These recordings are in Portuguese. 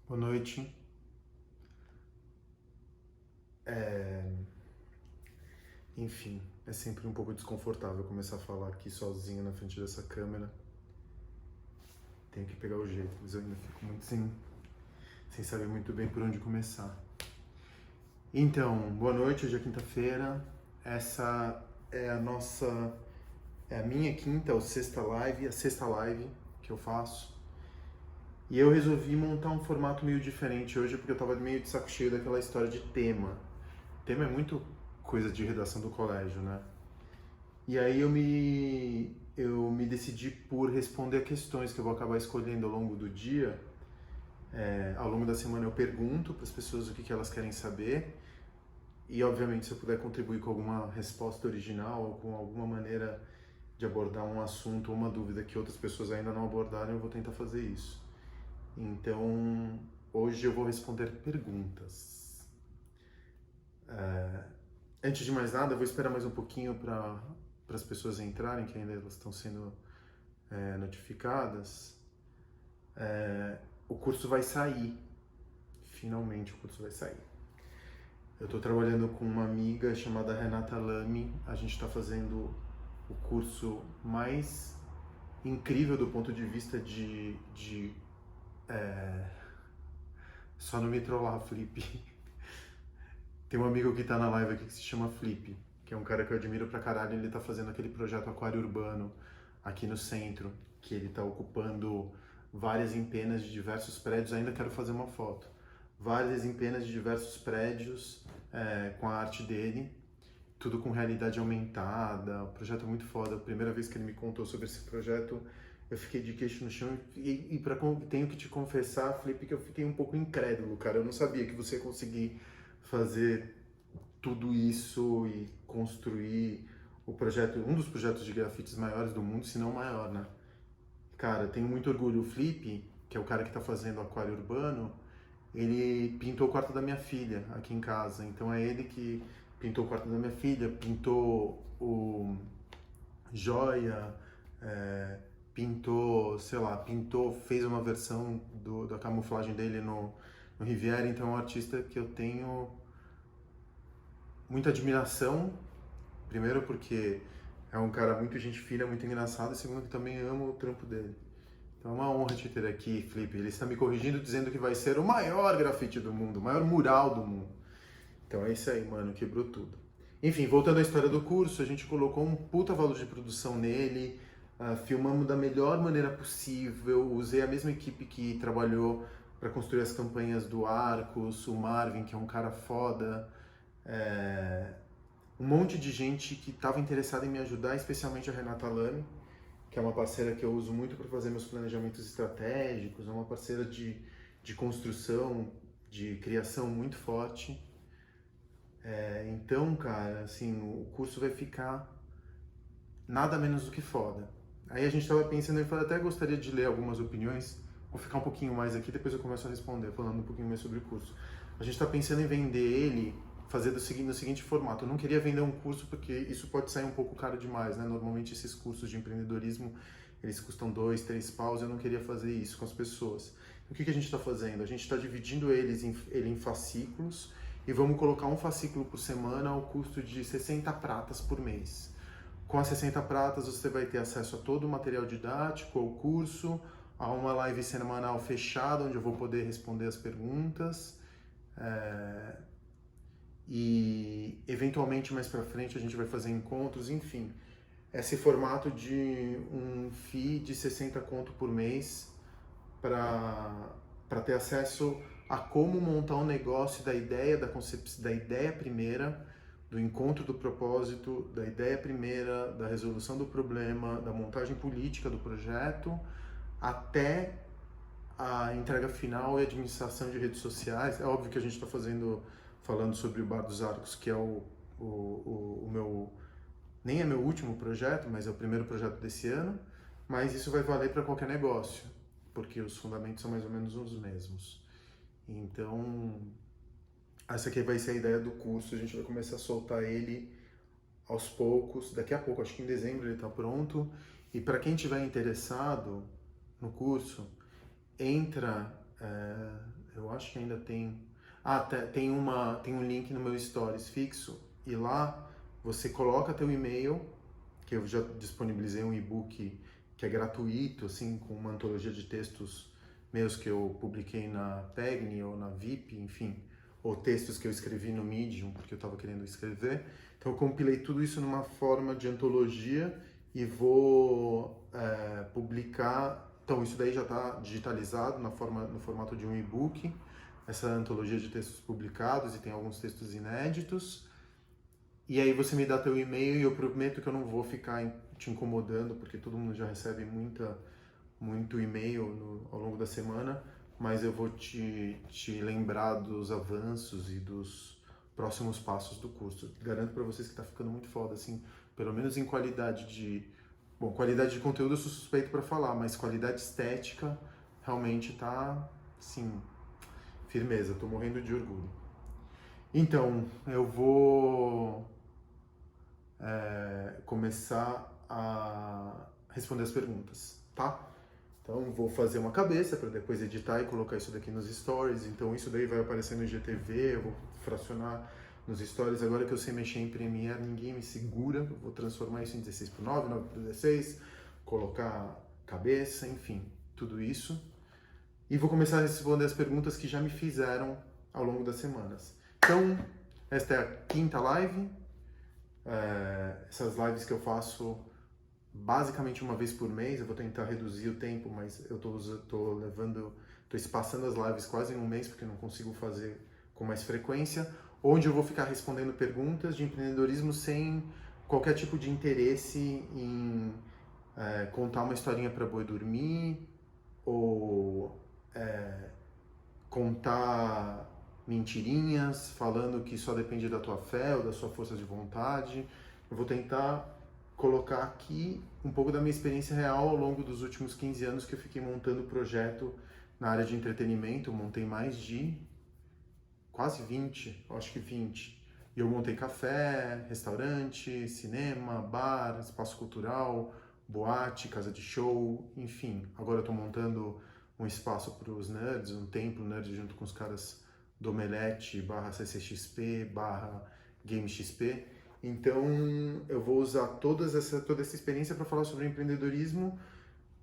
Boa noite. É, Enfim, é sempre um pouco desconfortável começar a falar aqui sozinho na frente dessa câmera. Tenho que pegar o jeito, mas eu ainda fico muito sem saber muito bem por onde começar. Então, boa noite, hoje é quinta-feira. Essa é a minha quinta ou sexta live, a sexta live que eu faço. E eu resolvi montar um formato meio diferente hoje, porque eu tava meio de saco cheio daquela história de tema. Tema é muito coisa de redação do colégio, né? E aí eu me decidi por responder a questões que eu vou acabar escolhendo ao longo do dia. Ao longo da semana eu pergunto para as pessoas o que elas querem saber. E obviamente se eu puder contribuir com alguma resposta original ou com alguma maneira de abordar um assunto ou uma dúvida que outras pessoas ainda não abordaram, eu vou tentar fazer isso. Então, hoje eu vou responder perguntas. Antes de mais nada, eu vou esperar mais um pouquinho para as pessoas entrarem, que ainda elas estão sendo notificadas. O curso vai sair. Finalmente o curso vai sair. Eu estou trabalhando com uma amiga chamada Renata Lamy. A gente está fazendo o curso mais incrível do ponto de vista Só não me trollar, Felipe. Tem um amigo que tá na live aqui que se chama Flip, que é um cara que eu admiro pra caralho. Ele tá fazendo aquele projeto aquário urbano aqui no centro, que ele tá ocupando várias empenas de diversos prédios. Ainda quero fazer uma foto. Várias empenas de diversos prédios com a arte dele, tudo com realidade aumentada. O projeto é muito foda. A primeira vez que ele me contou sobre esse projeto, eu fiquei de queixo no chão tenho que te confessar, Felipe, que eu fiquei um pouco incrédulo, cara. Eu não sabia que você ia conseguir fazer tudo isso e construir o projeto, um dos projetos de grafites maiores do mundo, se não o maior, né? Cara, eu tenho muito orgulho. O Flip, que é o cara que tá fazendo o aquário urbano, ele pintou o quarto da minha filha aqui em casa. Então é ele que pintou o quarto da minha filha, pintou o joia, pintou, sei lá, fez uma versão da camuflagem dele no Riviera. Então é um artista que eu tenho muita admiração, primeiro porque é um cara muito gente fina, muito engraçado, e segundo que também amo o trampo dele. Então é uma honra te ter aqui, Felipe. Ele está me corrigindo dizendo que vai ser o maior grafite do mundo, o maior mural do mundo. Então é isso aí, mano, quebrou tudo. Enfim, voltando à história do curso, a gente colocou um puta valor de produção nele, filmamos da melhor maneira possível, usei a mesma equipe que trabalhou para construir as campanhas do Arcos, o Marvin, que é um cara foda, um monte de gente que estava interessada em me ajudar, especialmente a Renata Lamy, que é uma parceira que eu uso muito para fazer meus planejamentos estratégicos, é uma parceira de construção, de criação muito forte. Então, cara, assim, o curso vai ficar nada menos do que foda. Aí a gente estava pensando, eu até gostaria de ler algumas opiniões, vou ficar um pouquinho mais aqui, depois eu começo a responder, falando um pouquinho mais sobre o curso. A gente está pensando em vender ele, fazer no seguinte formato. Eu não queria vender um curso porque isso pode sair um pouco caro demais, né? Normalmente esses cursos de empreendedorismo, eles custam 2, 3 paus, eu não queria fazer isso com as pessoas. O que a gente está fazendo? A gente está dividindo ele em fascículos e vamos colocar um fascículo por semana ao custo de 60 pratas por mês. Com as 60 pratas você vai ter acesso a todo o material didático, ao curso, a uma live semanal fechada, onde eu vou poder responder as perguntas. E eventualmente mais pra frente a gente vai fazer encontros, enfim. Esse formato de um FII de 60 conto por mês para ter acesso a como montar um negócio da ideia, da concepção, da ideia primeira, do encontro do propósito, da ideia primeira, da resolução do problema, da montagem política do projeto, até a entrega final e administração de redes sociais. É óbvio que a gente está falando sobre o Bar dos Arcos, que é o meu, nem é meu último projeto, mas é o primeiro projeto desse ano, mas isso vai valer para qualquer negócio, porque os fundamentos são mais ou menos os mesmos. Então, essa aqui vai ser a ideia do curso, a gente vai começar a soltar ele aos poucos, daqui a pouco, acho que em dezembro ele está pronto, e para quem tiver interessado no curso, entra, eu acho que ainda tem. Tem um link no meu Stories fixo, e lá você coloca teu e-mail, que eu já disponibilizei um e-book que é gratuito, assim, com uma antologia de textos meus que eu publiquei na Pegni ou na VIP, enfim, ou textos que eu escrevi no Medium, porque eu estava querendo escrever. Então eu compilei tudo isso numa forma de antologia e vou publicar. Então isso daí já está digitalizado no formato de um e-book, essa antologia de textos publicados, e tem alguns textos inéditos. E aí você me dá teu e-mail e eu prometo que eu não vou ficar te incomodando, porque todo mundo já recebe muito e-mail ao longo da semana, mas eu vou te lembrar dos avanços e dos próximos passos do curso. Garanto para vocês que tá ficando muito foda, assim, pelo menos em qualidade de... Bom, qualidade de conteúdo eu sou suspeito para falar, mas qualidade estética realmente tá, assim, firmeza. Tô morrendo de orgulho. Então, eu vou começar a responder as perguntas, tá? Então, vou fazer uma cabeça para depois editar e colocar isso daqui nos stories. Então, isso daí vai aparecer no IGTV, eu vou fracionar nos stories. Agora que eu sei mexer em Premiere, ninguém me segura. Eu vou transformar isso em 16:9, 9:16, colocar cabeça, enfim, tudo isso. E vou começar a responder as perguntas que já me fizeram ao longo das semanas. Então, esta é a quinta live. Essas lives que eu faço basicamente uma vez por mês. Eu vou tentar reduzir o tempo, mas eu tô espaçando as lives quase em um mês, porque não consigo fazer com mais frequência, onde eu vou ficar respondendo perguntas de empreendedorismo sem qualquer tipo de interesse em contar uma historinha para boi dormir, ou contar mentirinhas, falando que só depende da tua fé ou da sua força de vontade. Eu vou tentar colocar aqui um pouco da minha experiência real ao longo dos últimos 15 anos que eu fiquei montando projeto na área de entretenimento. Eu montei mais de quase 20, acho que 20. E eu montei café, restaurante, cinema, bar, espaço cultural, boate, casa de show, enfim. Agora eu tô montando um espaço para os nerds, um templo nerd junto com os caras do Omelete, /CCXP, GameXP. Então eu vou usar toda essa experiência para falar sobre empreendedorismo,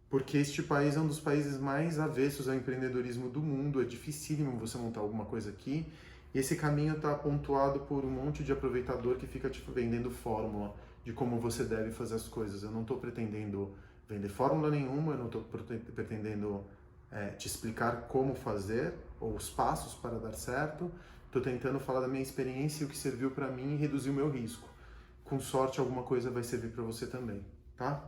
porque este país é um dos países mais avessos ao empreendedorismo do mundo. É dificílimo você montar alguma coisa aqui. E esse caminho está pontuado por um monte de aproveitador que fica te vendendo fórmula de como você deve fazer as coisas. Eu não estou pretendendo vender fórmula nenhuma, eu não estou pretendendo te explicar como fazer ou os passos para dar certo. Estou tentando falar da minha experiência e o que serviu para mim e reduzir o meu risco. Com sorte, alguma coisa vai servir para você também, tá?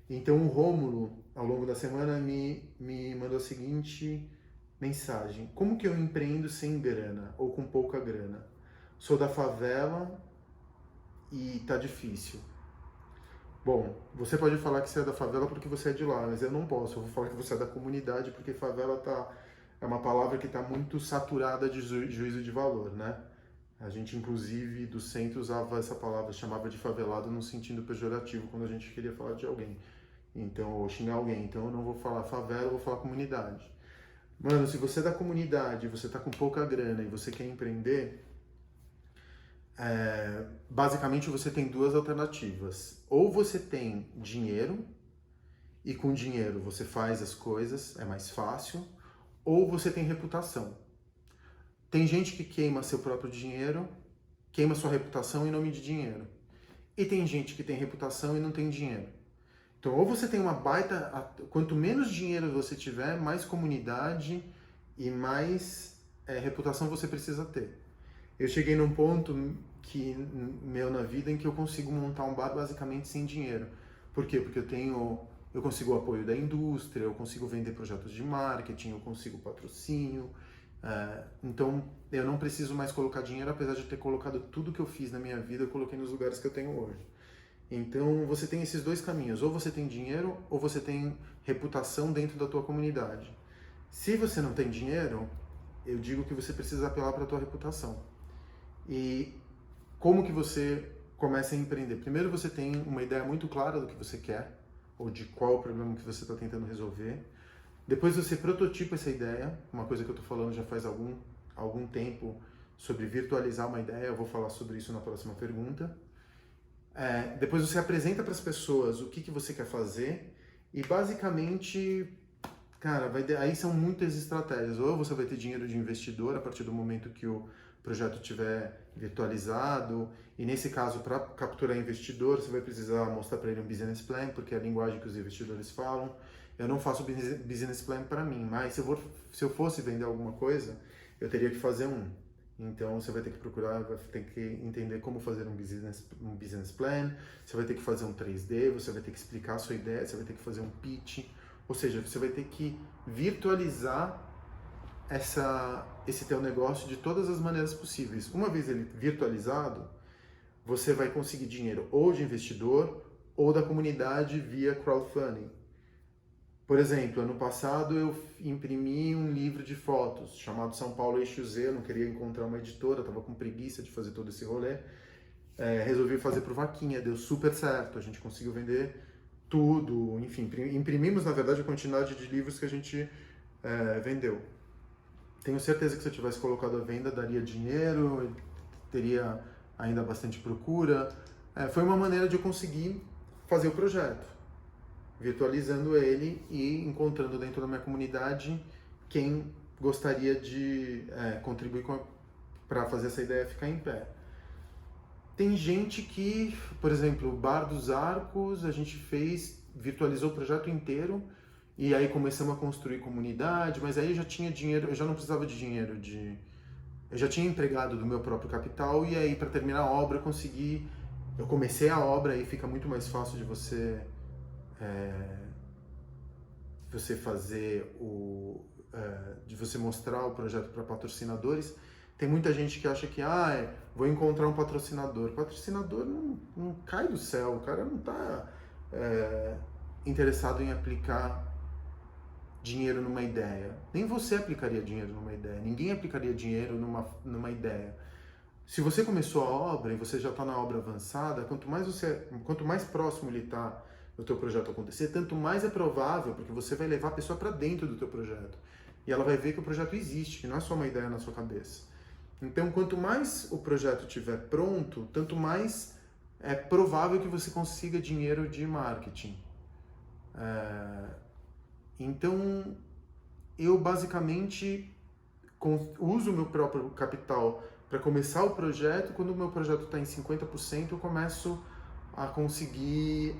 Então, o Rômulo, ao longo da semana, me mandou a seguinte mensagem: como que eu empreendo sem grana ou com pouca grana? Sou da favela e tá difícil. Bom, você pode falar que você é da favela porque você é de lá, mas eu não posso. Eu vou falar que você é da comunidade, porque favela é uma palavra que está muito saturada de juízo de valor, né? A gente, inclusive, do centro usava essa palavra, chamava de favelado num sentido pejorativo, quando a gente queria falar de alguém. Então, ou xingar alguém. Então, eu não vou falar favela, eu vou falar comunidade. Mano, se você é da comunidade, você tá com pouca grana e você quer empreender, basicamente você tem duas alternativas. Ou você tem dinheiro, e com dinheiro você faz as coisas, é mais fácil, ou você tem reputação. Tem gente que queima seu próprio dinheiro, queima sua reputação em nome de dinheiro. E tem gente que tem reputação e não tem dinheiro. Então, ou você tem uma baita... Quanto menos dinheiro você tiver, mais comunidade e mais reputação você precisa ter. Eu cheguei num ponto meu na vida em que eu consigo montar um bar basicamente sem dinheiro. Por quê? Porque eu consigo o apoio da indústria, eu consigo vender projetos de marketing, eu consigo patrocínio. Então, eu não preciso mais colocar dinheiro, apesar de ter colocado tudo que eu fiz na minha vida, eu coloquei nos lugares que eu tenho hoje. Então, você tem esses dois caminhos. Ou você tem dinheiro, ou você tem reputação dentro da tua comunidade. Se você não tem dinheiro, eu digo que você precisa apelar para a tua reputação. E como que você começa a empreender? Primeiro, você tem uma ideia muito clara do que você quer, ou de qual o problema que você está tentando resolver. Depois você prototipa essa ideia, uma coisa que eu estou falando já faz algum tempo sobre virtualizar uma ideia, eu vou falar sobre isso na próxima pergunta. Depois você apresenta para as pessoas o que você quer fazer e basicamente, cara, aí são muitas estratégias. Ou você vai ter dinheiro de investidor a partir do momento que o projeto estiver virtualizado, e nesse caso, para capturar investidor, você vai precisar mostrar para ele um business plan, porque é a linguagem que os investidores falam. Eu não faço business plan para mim, mas se eu fosse vender alguma coisa, eu teria que fazer um. Então você vai ter que procurar, vai ter que entender como fazer um business plan, você vai ter que fazer um 3D, você vai ter que explicar a sua ideia, você vai ter que fazer um pitch, ou seja, você vai ter que virtualizar esse teu negócio de todas as maneiras possíveis. Uma vez ele virtualizado, você vai conseguir dinheiro ou de investidor ou da comunidade via crowdfunding. Por exemplo, ano passado eu imprimi um livro de fotos chamado São Paulo Eixo Z, eu não queria encontrar uma editora, estava com preguiça de fazer todo esse rolê. Resolvi fazer pro Vaquinha, deu super certo, a gente conseguiu vender tudo, enfim, imprimimos na verdade a quantidade de livros que a gente vendeu. Tenho certeza que se eu tivesse colocado à venda daria dinheiro, teria ainda bastante procura. Foi uma maneira de eu conseguir fazer o projeto, virtualizando ele e encontrando dentro da minha comunidade quem gostaria de contribuir para fazer essa ideia ficar em pé. Tem gente que, por exemplo, o Bar dos Arcos, a gente virtualizou o projeto inteiro e aí começamos a construir comunidade, mas aí eu já tinha dinheiro, eu já não precisava de dinheiro, eu já tinha empregado do meu próprio capital e aí para terminar a obra eu comecei a obra, aí fica muito mais fácil de você fazer de você mostrar o projeto para patrocinadores. Tem muita gente que acha que vou encontrar um patrocinador. Patrocinador não cai do céu, o cara não está interessado em aplicar dinheiro numa ideia. Nem você aplicaria dinheiro numa ideia, ninguém aplicaria dinheiro numa ideia. Se você começou a obra e você já está na obra avançada, quanto mais próximo ele está do teu projeto acontecer, tanto mais é provável, porque você vai levar a pessoa para dentro do teu projeto. E ela vai ver que o projeto existe, que não é só uma ideia na sua cabeça. Então, quanto mais o projeto estiver pronto, tanto mais é provável que você consiga dinheiro de marketing. Então, eu basicamente uso o meu próprio capital para começar o projeto. Quando o meu projeto está em 50%, eu começo a conseguir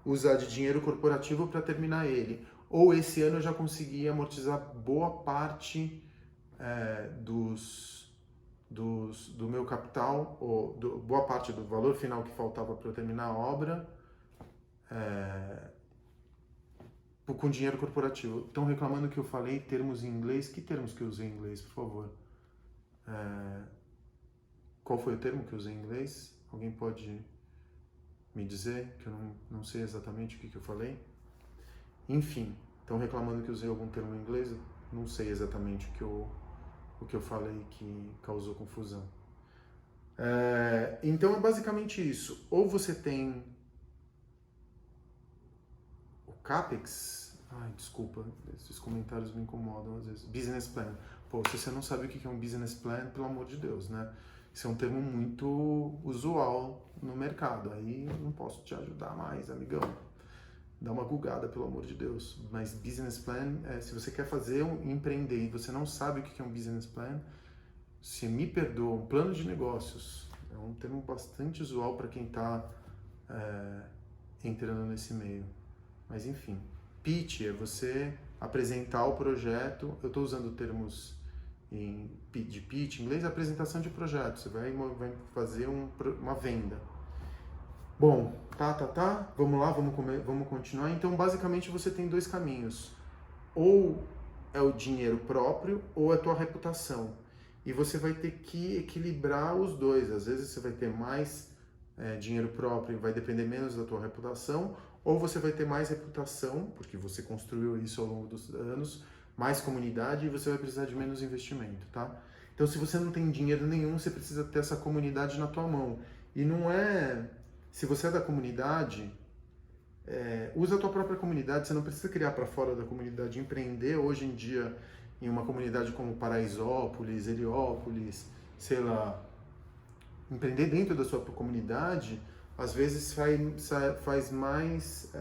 usar de dinheiro corporativo para terminar ele. Ou esse ano eu já consegui amortizar boa parte do meu capital, ou boa parte do valor final que faltava para eu terminar a obra, com dinheiro corporativo. Estão reclamando que eu falei termos em inglês. Que termos que eu usei em inglês, por favor? Qual foi o termo que eu usei em inglês? Alguém pode me dizer, que eu não sei exatamente o que eu falei? Enfim, estão reclamando que eu usei algum termo em inglês, eu não sei exatamente o que eu falei que causou confusão. Então é basicamente isso. Ou você tem o CAPEX, desculpa, esses comentários me incomodam às vezes. Business plan. Pô, se você não sabe o que é um business plan, pelo amor de Deus, né? Isso é um termo muito usual no mercado. Aí eu não posso te ajudar mais, amigão. Dá uma googada, pelo amor de Deus. Mas business plan, se você quer empreender e você não sabe o que é um business plan, se me perdoa, um plano de negócios. É um termo bastante usual para quem está entrando nesse meio. Mas enfim, pitch é você apresentar o projeto. Eu estou usando termos de pitch, em inglês, apresentação de projeto. Você vai fazer uma venda. Bom, vamos lá, vamos continuar. Então, basicamente, você tem dois caminhos. Ou é o dinheiro próprio, ou é a tua reputação. E você vai ter que equilibrar os dois. Às vezes você vai ter mais dinheiro próprio e vai depender menos da tua reputação, ou você vai ter mais reputação, porque você construiu isso ao longo dos anos, mais comunidade, e você vai precisar de menos investimento, tá? Então, se você não tem dinheiro nenhum, você precisa ter essa comunidade na tua mão. E não é... Se você é da comunidade, usa a tua própria comunidade, você não precisa criar para fora da comunidade. Empreender hoje em dia em uma comunidade como Paraisópolis, Heliópolis, sei lá, empreender dentro da sua comunidade, às vezes faz mais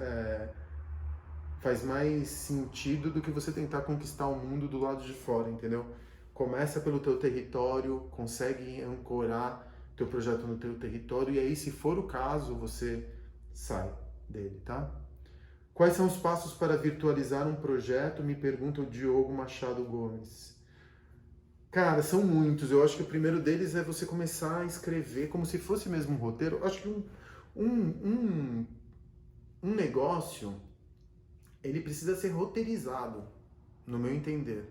sentido do que você tentar conquistar o mundo do lado de fora, entendeu? Começa pelo teu território, consegue ancorar teu projeto no teu território, e aí, se for o caso, você sai dele, tá? Quais são os passos para virtualizar um projeto? Me pergunta o Diogo Machado Gomes. Cara, são muitos. Eu acho que o primeiro deles é você começar a escrever como se fosse mesmo um roteiro. Eu acho que um negócio, ele precisa ser roteirizado, no meu entender.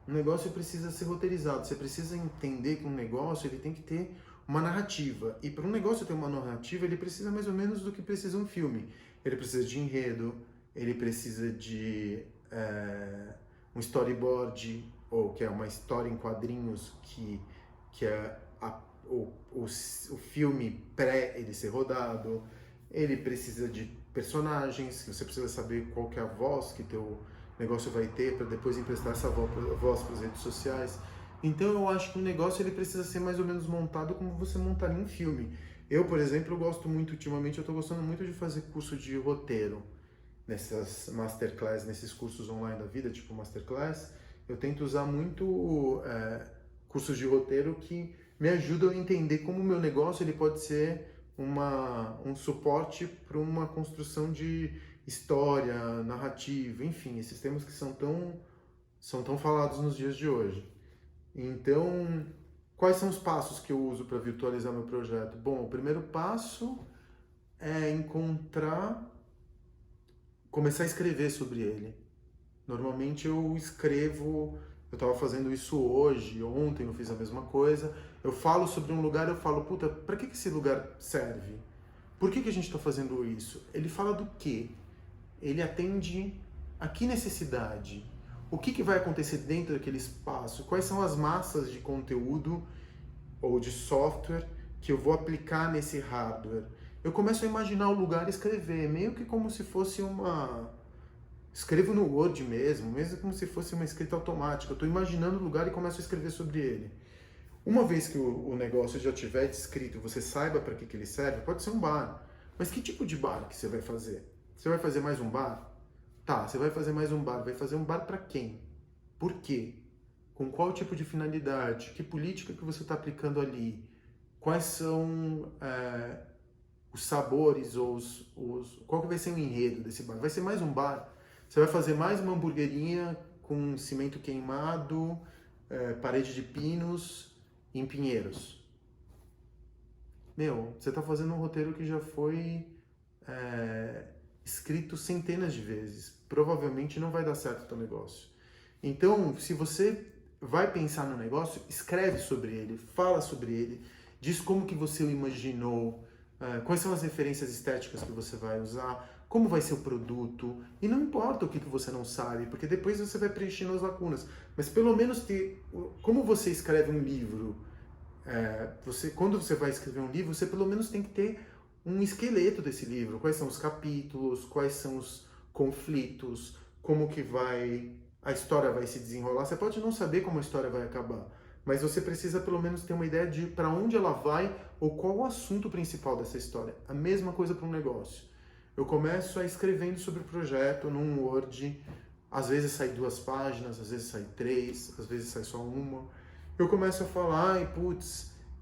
Um negócio precisa ser roteirizado. Você precisa entender que um negócio ele tem que ter uma narrativa. E para um negócio ter uma narrativa, ele precisa mais ou menos do que precisa um filme. Ele precisa de enredo, ele precisa de um storyboard, ou que é uma história em quadrinhos, que é o filme pré ele ser rodado. Ele precisa de personagens, que você precisa saber qual que é a voz que teu negócio vai ter para depois emprestar essa voz para as redes sociais. Então eu acho que o negócio ele precisa ser mais ou menos montado como você montaria um filme. Eu, por exemplo, gosto muito, ultimamente eu estou gostando muito de fazer curso de roteiro, nessas masterclass, nesses cursos online da vida, tipo masterclass. Eu tento usar muito cursos de roteiro que me ajudam a entender como o meu negócio ele pode ser um suporte para uma construção de história, narrativa, enfim, esses temas que são tão falados nos dias de hoje. Então, quais são os passos que eu uso para virtualizar meu projeto? Bom, o primeiro passo é começar a escrever sobre ele. Normalmente eu escrevo, eu estava fazendo isso hoje, ontem eu fiz a mesma coisa, eu falo sobre um lugar, eu falo, puta, para que esse lugar serve? Por que a gente está fazendo isso? Ele fala do quê? Ele atende a que necessidade? O que vai acontecer dentro daquele espaço? Quais são as massas de conteúdo ou de software que eu vou aplicar nesse hardware? Eu começo a imaginar o lugar e escrever, meio que como se fosse escrevo no Word mesmo como se fosse uma escrita automática. Eu estou imaginando o lugar e começo a escrever sobre ele. Uma vez que o negócio já estiver descrito, você saiba para que ele serve, pode ser um bar. Mas que tipo de bar que você vai fazer? Você vai fazer mais um bar? Tá, você vai fazer mais um bar. Vai fazer um bar para quem? Por quê? Com qual tipo de finalidade? Que política que você está aplicando ali? Quais são os sabores ou qual que vai ser o enredo desse bar? Vai ser mais um bar? Você vai fazer mais uma hamburguerinha com cimento queimado, parede de pinos em Pinheiros? Meu, você está fazendo um roteiro que já foi escrito centenas de vezes. Provavelmente não vai dar certo o teu negócio. Então, se você vai pensar no negócio, escreve sobre ele, fala sobre ele, diz como que você o imaginou, quais são as referências estéticas que você vai usar, como vai ser o produto, e não importa o que você não sabe, porque depois você vai preenchendo as lacunas, mas pelo menos como você escreve um livro, quando você vai escrever um livro, você pelo menos tem que ter um esqueleto desse livro, quais são os capítulos, quais são os conflitos, como que a história vai se desenrolar. Você pode não saber como a história vai acabar, mas você precisa pelo menos ter uma ideia de para onde ela vai ou qual o assunto principal dessa história. A mesma coisa para um negócio. Eu começo escrevendo sobre o projeto num Word, às vezes sai 2 páginas, às vezes sai 3, às vezes sai só uma. Eu começo a falar,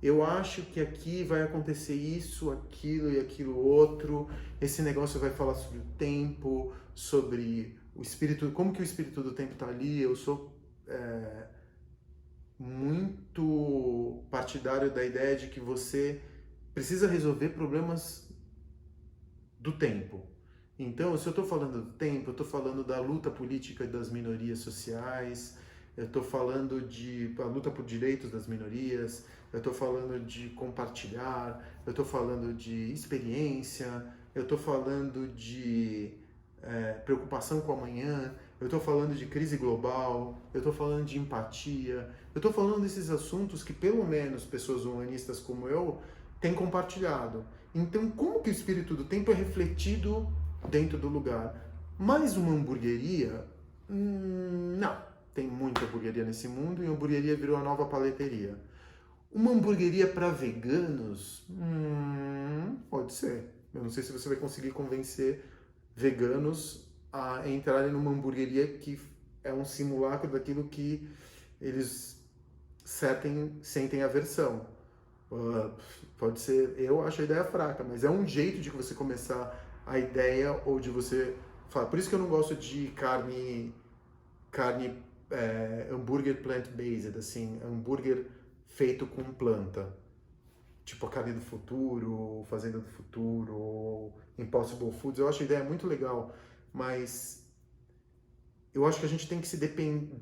eu acho que aqui vai acontecer isso, aquilo e aquilo outro. Esse negócio vai falar sobre o tempo, sobre o espírito, como que o espírito do tempo está ali. Eu sou muito partidário da ideia de que você precisa resolver problemas do tempo. Então, se eu estou falando do tempo, eu estou falando da luta política das minorias sociais, eu estou falando a luta por direitos das minorias, eu estou falando de compartilhar, eu estou falando de experiência, eu estou falando de preocupação com o amanhã, eu estou falando de crise global, eu estou falando de empatia, eu estou falando desses assuntos que pelo menos pessoas humanistas como eu têm compartilhado. Então, como que o espírito do tempo é refletido dentro do lugar. Mas uma hamburgueria, não. Tem muita hamburgueria nesse mundo e a hamburgueria virou a nova paleteria. Uma hamburgueria para veganos, pode ser. Eu não sei se você vai conseguir convencer veganos a entrarem numa hamburgueria que é um simulacro daquilo que eles sentem aversão. Pode ser, eu acho a ideia fraca, mas é um jeito de você começar a ideia ou de você falar. Por isso que eu não gosto de carne hambúrguer plant-based, assim, hambúrguer feito com planta. Tipo a Carne do Futuro, Fazenda do Futuro, Impossible Foods. Eu acho a ideia muito legal, mas eu acho que a gente tem que se depender.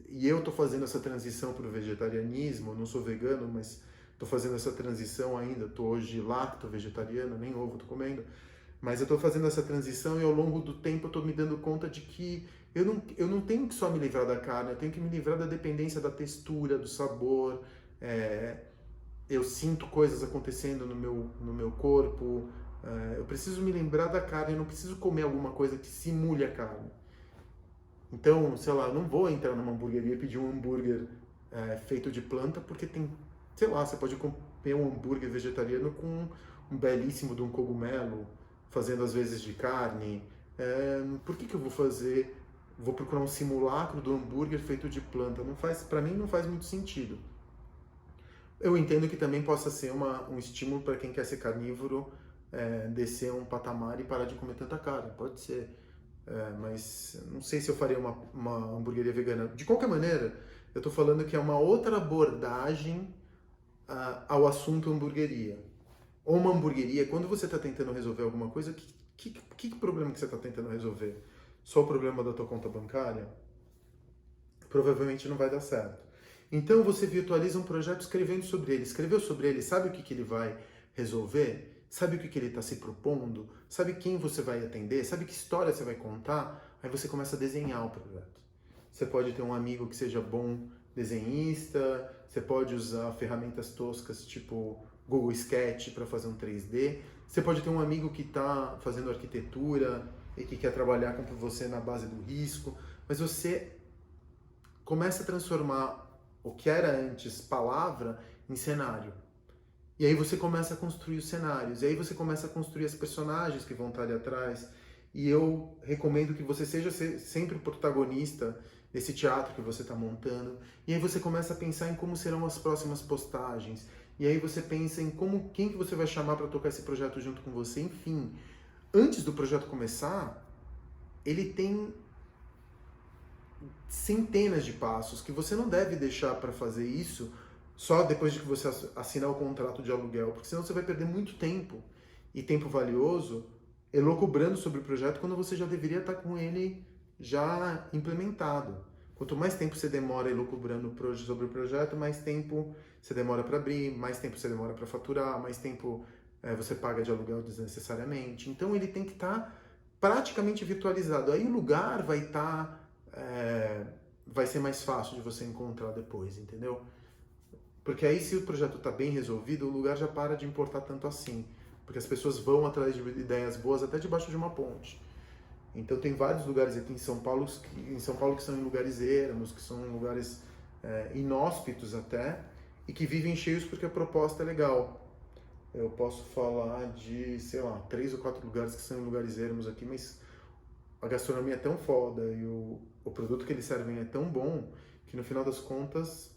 E eu tô fazendo essa transição para o vegetarianismo, não sou vegano, mas tô fazendo essa transição ainda. Tô hoje lacto vegetariano, nem ovo tô comendo. Mas eu tô fazendo essa transição e ao longo do tempo eu tô me dando conta de que eu não tenho que só me livrar da carne, eu tenho que me livrar da dependência da textura, do sabor. Eu sinto coisas acontecendo no meu corpo. Eu preciso me lembrar da carne, eu não preciso comer alguma coisa que simule a carne. Então, sei lá, eu não vou entrar numa hamburgueria e pedir um hambúrguer feito de planta, porque tem, sei lá, você pode comer um hambúrguer vegetariano com um belíssimo de um cogumelo, fazendo às vezes de carne. Por que eu vou fazer? Vou procurar um simulacro do hambúrguer feito de planta? Não faz, para mim não faz muito sentido. Eu entendo que também possa ser um estímulo para quem quer ser carnívoro, descer um patamar e parar de comer tanta carne. Pode ser. Mas não sei se eu faria uma hamburgueria vegana. De qualquer maneira, eu estou falando que é uma outra abordagem ao assunto hamburgueria. Ou uma hamburgueria, quando você está tentando resolver alguma coisa, que problema que você está tentando resolver? Só o problema da tua conta bancária? Provavelmente não vai dar certo. Então você virtualiza um projeto escrevendo sobre ele. Escreveu sobre ele, sabe o que ele vai resolver? Sabe o que ele está se propondo? Sabe quem você vai atender? Sabe que história você vai contar? Aí você começa a desenhar o projeto. Você pode ter um amigo que seja bom desenhista, você pode usar ferramentas toscas tipo Google Sketch para fazer um 3D. Você pode ter um amigo que está fazendo arquitetura e que quer trabalhar com você na base do risco. Mas você começa a transformar o que era antes palavra em cenário. E aí você começa a construir os cenários, e aí você começa a construir as personagens que vão estar ali atrás. E eu recomendo que você seja sempre o protagonista desse teatro que você está montando. E aí você começa a pensar em como serão as próximas postagens. E aí você pensa em quem que você vai chamar para tocar esse projeto junto com você. Enfim, antes do projeto começar, ele tem centenas de passos que você não deve deixar para fazer isso só depois de que você assinar o contrato de aluguel, porque senão você vai perder muito tempo, e tempo valioso, elucubrando sobre o projeto quando você já deveria estar com ele já implementado. Quanto mais tempo você demora elucubrando sobre o projeto, mais tempo você demora para abrir, mais tempo você demora para faturar, mais tempo você paga de aluguel desnecessariamente. Então ele tem que estar praticamente virtualizado. Aí o lugar vai estar vai ser mais fácil de você encontrar depois, entendeu? Porque aí se o projeto está bem resolvido, o lugar já para de importar tanto assim. Porque as pessoas vão atrás de ideias boas até debaixo de uma ponte. Então tem vários lugares aqui em São Paulo que são em lugares ermos, que são lugares inóspitos até, e que vivem cheios porque a proposta é legal. Eu posso falar de, sei lá, 3 ou 4 lugares que são em lugares ermos aqui, mas a gastronomia é tão foda e o produto que eles servem é tão bom que no final das contas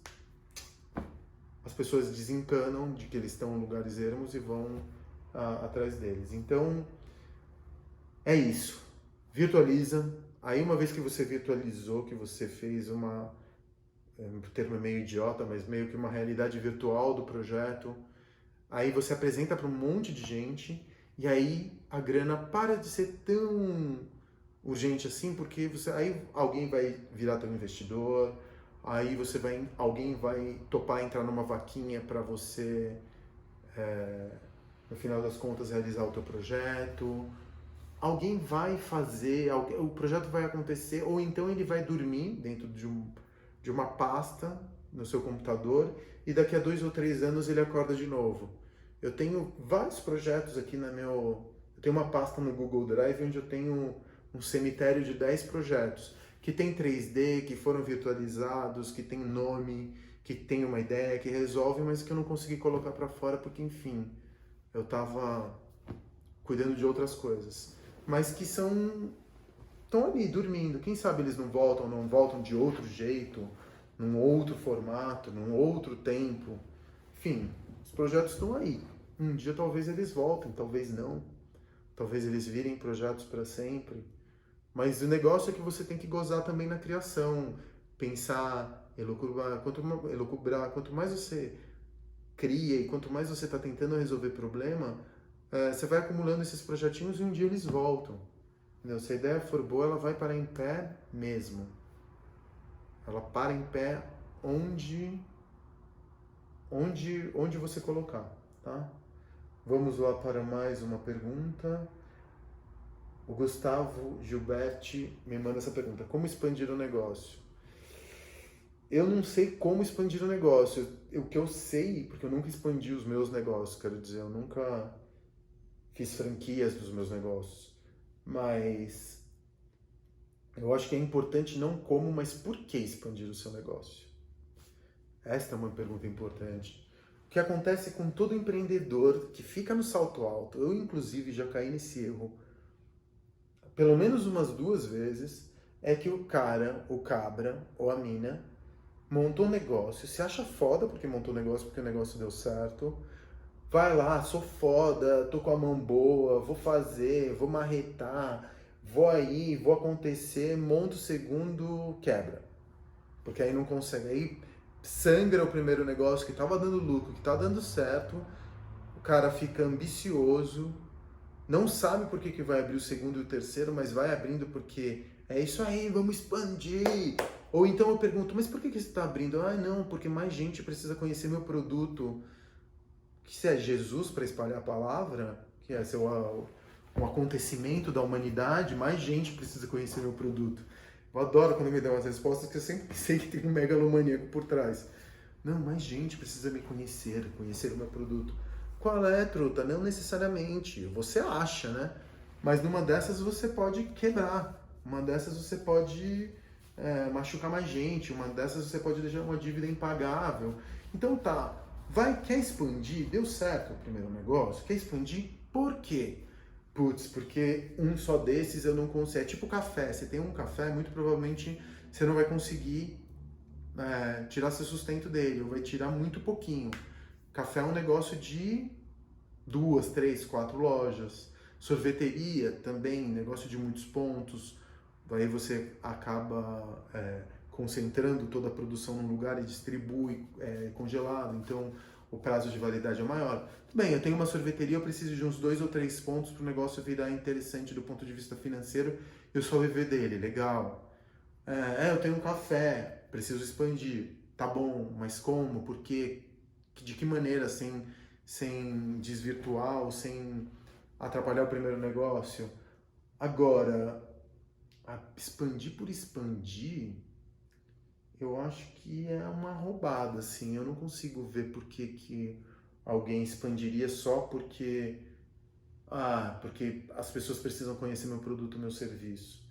as pessoas desencanam de que eles estão em lugares ermos e vão atrás deles. Então é isso. Virtualiza. Aí uma vez que você virtualizou, que você fez o termo é meio idiota, mas meio que uma realidade virtual do projeto, aí você apresenta para um monte de gente e aí a grana para de ser tão urgente assim, porque aí alguém vai virar teu investidor, aí alguém vai topar entrar numa vaquinha para você, no final das contas, realizar o teu projeto. Alguém vai fazer, o projeto vai acontecer, ou então ele vai dormir dentro de uma pasta no seu computador e daqui a 2 ou 3 anos ele acorda de novo. Eu tenho vários projetos aqui eu tenho uma pasta no Google Drive onde eu tenho um cemitério de 10 projetos, que tem 3D, que foram virtualizados, que tem nome, que tem uma ideia, que resolve, mas que eu não consegui colocar para fora porque, enfim, eu tava cuidando de outras coisas. Mas que estão ali, dormindo. Quem sabe eles não voltam de outro jeito, num outro formato, num outro tempo. Enfim, os projetos estão aí. Um dia talvez eles voltem, talvez não. Talvez eles virem projetos para sempre. Mas o negócio é que você tem que gozar também na criação. Pensar, elucubrar. Quanto mais você cria e quanto mais você está tentando resolver problema, você vai acumulando esses projetinhos e um dia eles voltam. Entendeu? Se a ideia for boa, ela vai parar em pé mesmo. Ela para em pé onde você colocar, tá? Vamos lá para mais uma pergunta. O Gustavo Gilberti me manda essa pergunta. Como expandir o negócio? Eu não sei como expandir o negócio. O que eu sei, porque eu nunca expandi os meus negócios, quero dizer, eu nunca fiz franquias dos meus negócios. Mas eu acho que é importante não como, mas por que expandir o seu negócio? Esta é uma pergunta importante. O que acontece com todo empreendedor que fica no salto alto, eu inclusive já caí nesse erro pelo menos umas 2 vezes, é que o cara, o cabra ou a mina montou um negócio, se acha foda porque montou um negócio, porque o negócio deu certo, vai lá, sou foda, tô com a mão boa, vou fazer, vou marretar, vou aí, vou acontecer, monta o segundo, quebra. Porque aí não consegue, aí sangra o primeiro negócio que tava dando lucro, que tá dando certo, o cara fica ambicioso, não sabe por que vai abrir o segundo e o terceiro, mas vai abrindo porque é isso aí, vamos expandir. Ou então eu pergunto, mas por que você está abrindo? Ah, não, porque mais gente precisa conhecer meu produto. Que se é Jesus para espalhar a palavra, que é um acontecimento da humanidade, mais gente precisa conhecer meu produto. Eu adoro quando me dão as respostas, que eu sempre sei que tem um megalomaníaco por trás. Não, mais gente precisa me conhecer o meu produto. Qual é, truta? Não necessariamente. Você acha, né? Mas numa dessas você pode quebrar. Uma dessas você pode machucar mais gente. Uma dessas você pode deixar uma dívida impagável. Então tá, quer expandir? Deu certo o primeiro negócio? Quer expandir? Por quê? Putz, porque um só desses eu não consigo. É tipo café. Você tem um café, muito provavelmente você não vai conseguir tirar seu sustento dele. Ou vai tirar muito pouquinho. Café é um negócio de 2, 3, 4 lojas. Sorveteria também, negócio de muitos pontos. Aí você acaba concentrando toda a produção num lugar e distribui congelado. Então o prazo de validade é maior. Bem, eu tenho uma sorveteria, eu preciso de uns 2 ou 3 pontos para o negócio virar interessante do ponto de vista financeiro. Eu só viver dele, legal. Eu tenho um café, preciso expandir. Tá bom, mas como? Por quê? De que maneira, sem desvirtuar ou sem atrapalhar o primeiro negócio? Agora, expandir por expandir, eu acho que é uma roubada, assim. Eu não consigo ver por que alguém expandiria só porque as pessoas precisam conhecer meu produto, meu serviço.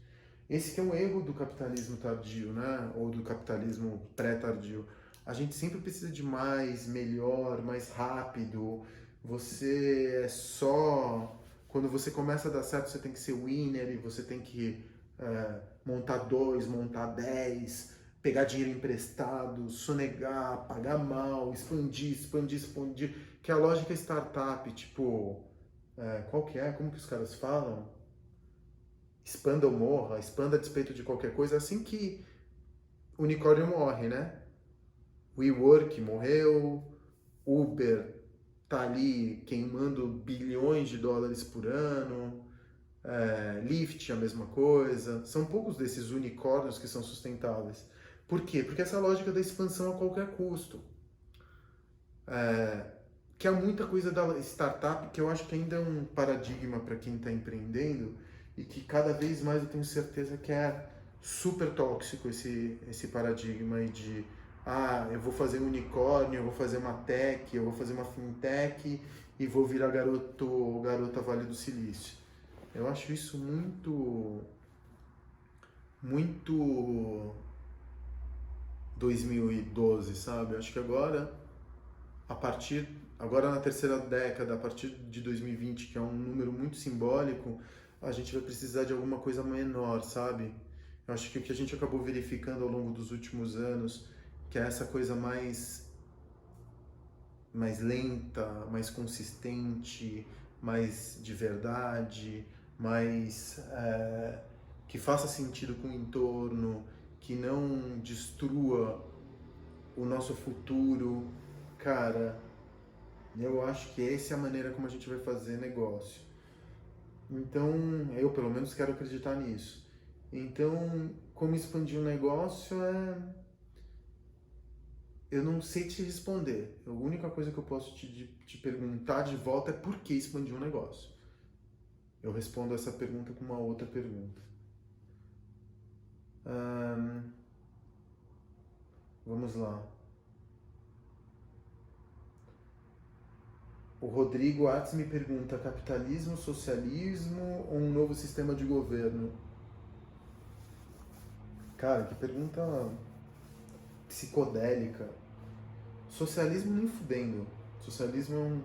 Esse que é um erro do capitalismo tardio, né? Ou do capitalismo pré-tardio. A gente sempre precisa de mais, melhor, mais rápido. Você é só... Quando você começa a dar certo, você tem que ser winner e você tem que montar 2, montar 10, pegar dinheiro emprestado, sonegar, pagar mal, expandir. Que é a lógica startup, tipo... qual que é? Como que os caras falam? Expanda ou morra, expanda a despeito de qualquer coisa, assim que o unicórnio morre, né? WeWork morreu, Uber tá ali queimando bilhões de dólares por ano, Lyft a mesma coisa. São poucos desses unicórnios que são sustentáveis. Por quê? Porque essa lógica da expansão a qualquer custo. Que há muita coisa da startup que eu acho que ainda é um paradigma para quem está empreendendo e que cada vez mais eu tenho certeza que é super tóxico esse paradigma aí de eu vou fazer um unicórnio, eu vou fazer uma tech, eu vou fazer uma fintech e vou virar garoto ou garota Vale do Silício. Eu acho isso muito 2012, sabe? Acho que agora na terceira década, a partir de 2020, que é um número muito simbólico, a gente vai precisar de alguma coisa menor, sabe? Eu acho que o que a gente acabou verificando ao longo dos últimos anos, que é essa coisa mais lenta, mais consistente, mais de verdade, mais que faça sentido com o entorno, que não destrua o nosso futuro. Cara, eu acho que essa é a maneira como a gente vai fazer negócio. Então, eu pelo menos quero acreditar nisso. Então, como expandir um negócio eu não sei te responder. A única coisa que eu posso te perguntar de volta é por que expandir um negócio. Eu respondo essa pergunta com uma outra pergunta. Vamos lá. O Rodrigo Arts me pergunta: capitalismo, socialismo ou um novo sistema de governo? Cara, que pergunta psicodélica. Socialismo nem fudendo. Socialismo é um...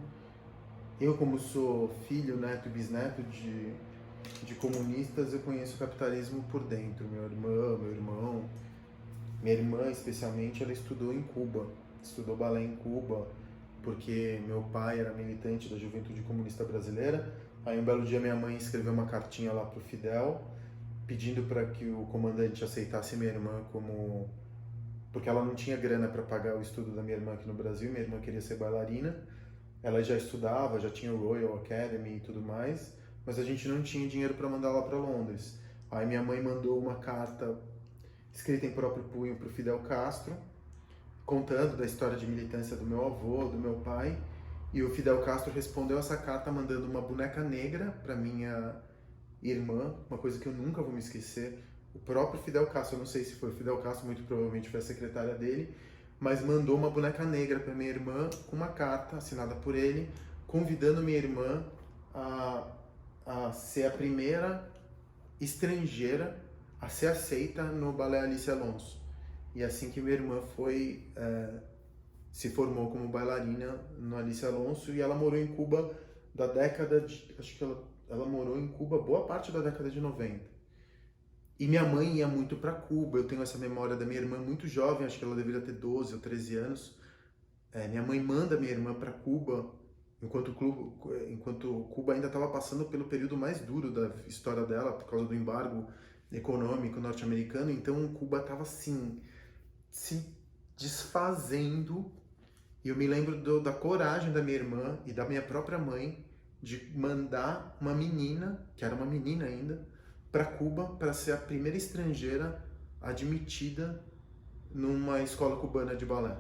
Eu, como sou filho, neto e bisneto de comunistas, eu conheço o capitalismo por dentro. Meu irmão, minha irmã especialmente, ela estudou em Cuba, estudou balé em Cuba, porque meu pai era militante da Juventude Comunista Brasileira. Aí um belo dia minha mãe escreveu uma cartinha lá pro Fidel, pedindo para que o comandante aceitasse minha irmã como... Porque ela não tinha grana para pagar o estudo da minha irmã aqui no Brasil, minha irmã queria ser bailarina, ela já estudava, já tinha o Royal Academy e tudo mais, mas a gente não tinha dinheiro para mandar lá para Londres. Aí minha mãe mandou uma carta escrita em próprio punho para o Fidel Castro, contando da história de militância do meu avô, do meu pai, e o Fidel Castro respondeu essa carta mandando uma boneca negra para minha irmã, uma coisa que eu nunca vou me esquecer. O próprio Fidel Castro, eu não sei se foi o Fidel Castro, muito provavelmente foi a secretária dele, mas mandou uma boneca negra para minha irmã com uma carta assinada por ele, convidando minha irmã a ser a primeira estrangeira a ser aceita no Balé Alice Alonso. E assim que minha irmã se formou como bailarina no Alice Alonso, e ela morou em Cuba da década de... Acho que ela morou em Cuba boa parte da década de 90. E minha mãe ia muito para Cuba, eu tenho essa memória da minha irmã muito jovem, acho que ela deveria ter 12 ou 13 anos. Minha mãe manda minha irmã para Cuba, enquanto Cuba ainda estava passando pelo período mais duro da história dela, por causa do embargo econômico norte-americano. Então Cuba estava assim, se desfazendo. E eu me lembro da coragem da minha irmã e da minha própria mãe de mandar uma menina, que era uma menina ainda, para Cuba para ser a primeira estrangeira admitida numa escola cubana de balé.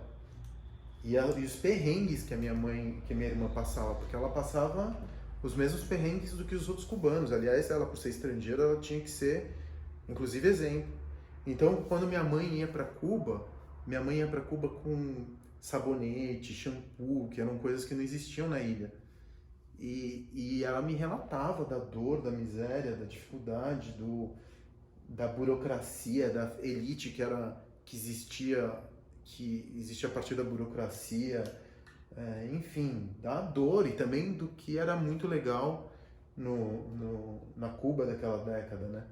E os perrengues que minha irmã passava, porque ela passava os mesmos perrengues do que os outros cubanos. Aliás, ela, por ser estrangeira, ela tinha que ser, inclusive, exemplo. Então, quando minha mãe ia para Cuba com sabonete, shampoo, que eram coisas que não existiam na ilha. E ela me relatava da dor, da miséria, da dificuldade, da burocracia, da elite que existia a partir da burocracia, enfim, da dor e também do que era muito legal na Cuba daquela década, né?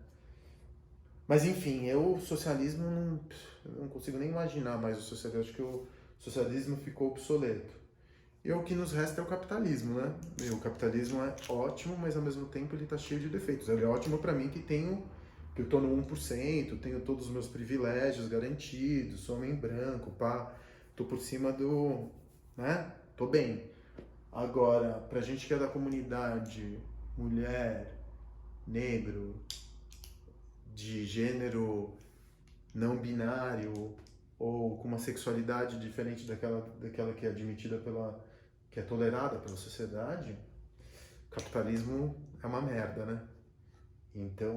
Mas enfim, o socialismo não consigo nem imaginar mais o socialismo, acho que o socialismo ficou obsoleto. E o que nos resta é o capitalismo, né? E o capitalismo é ótimo, mas ao mesmo tempo ele está cheio de defeitos. Ele é ótimo para mim que eu estou no 1%, tenho todos os meus privilégios garantidos, sou homem branco, pá, tô por cima né? Tô bem. Agora, pra gente que é da comunidade, mulher, negro, de gênero não binário ou com uma sexualidade diferente daquela que é admitida que é tolerada pela sociedade, o capitalismo é uma merda, né? Então,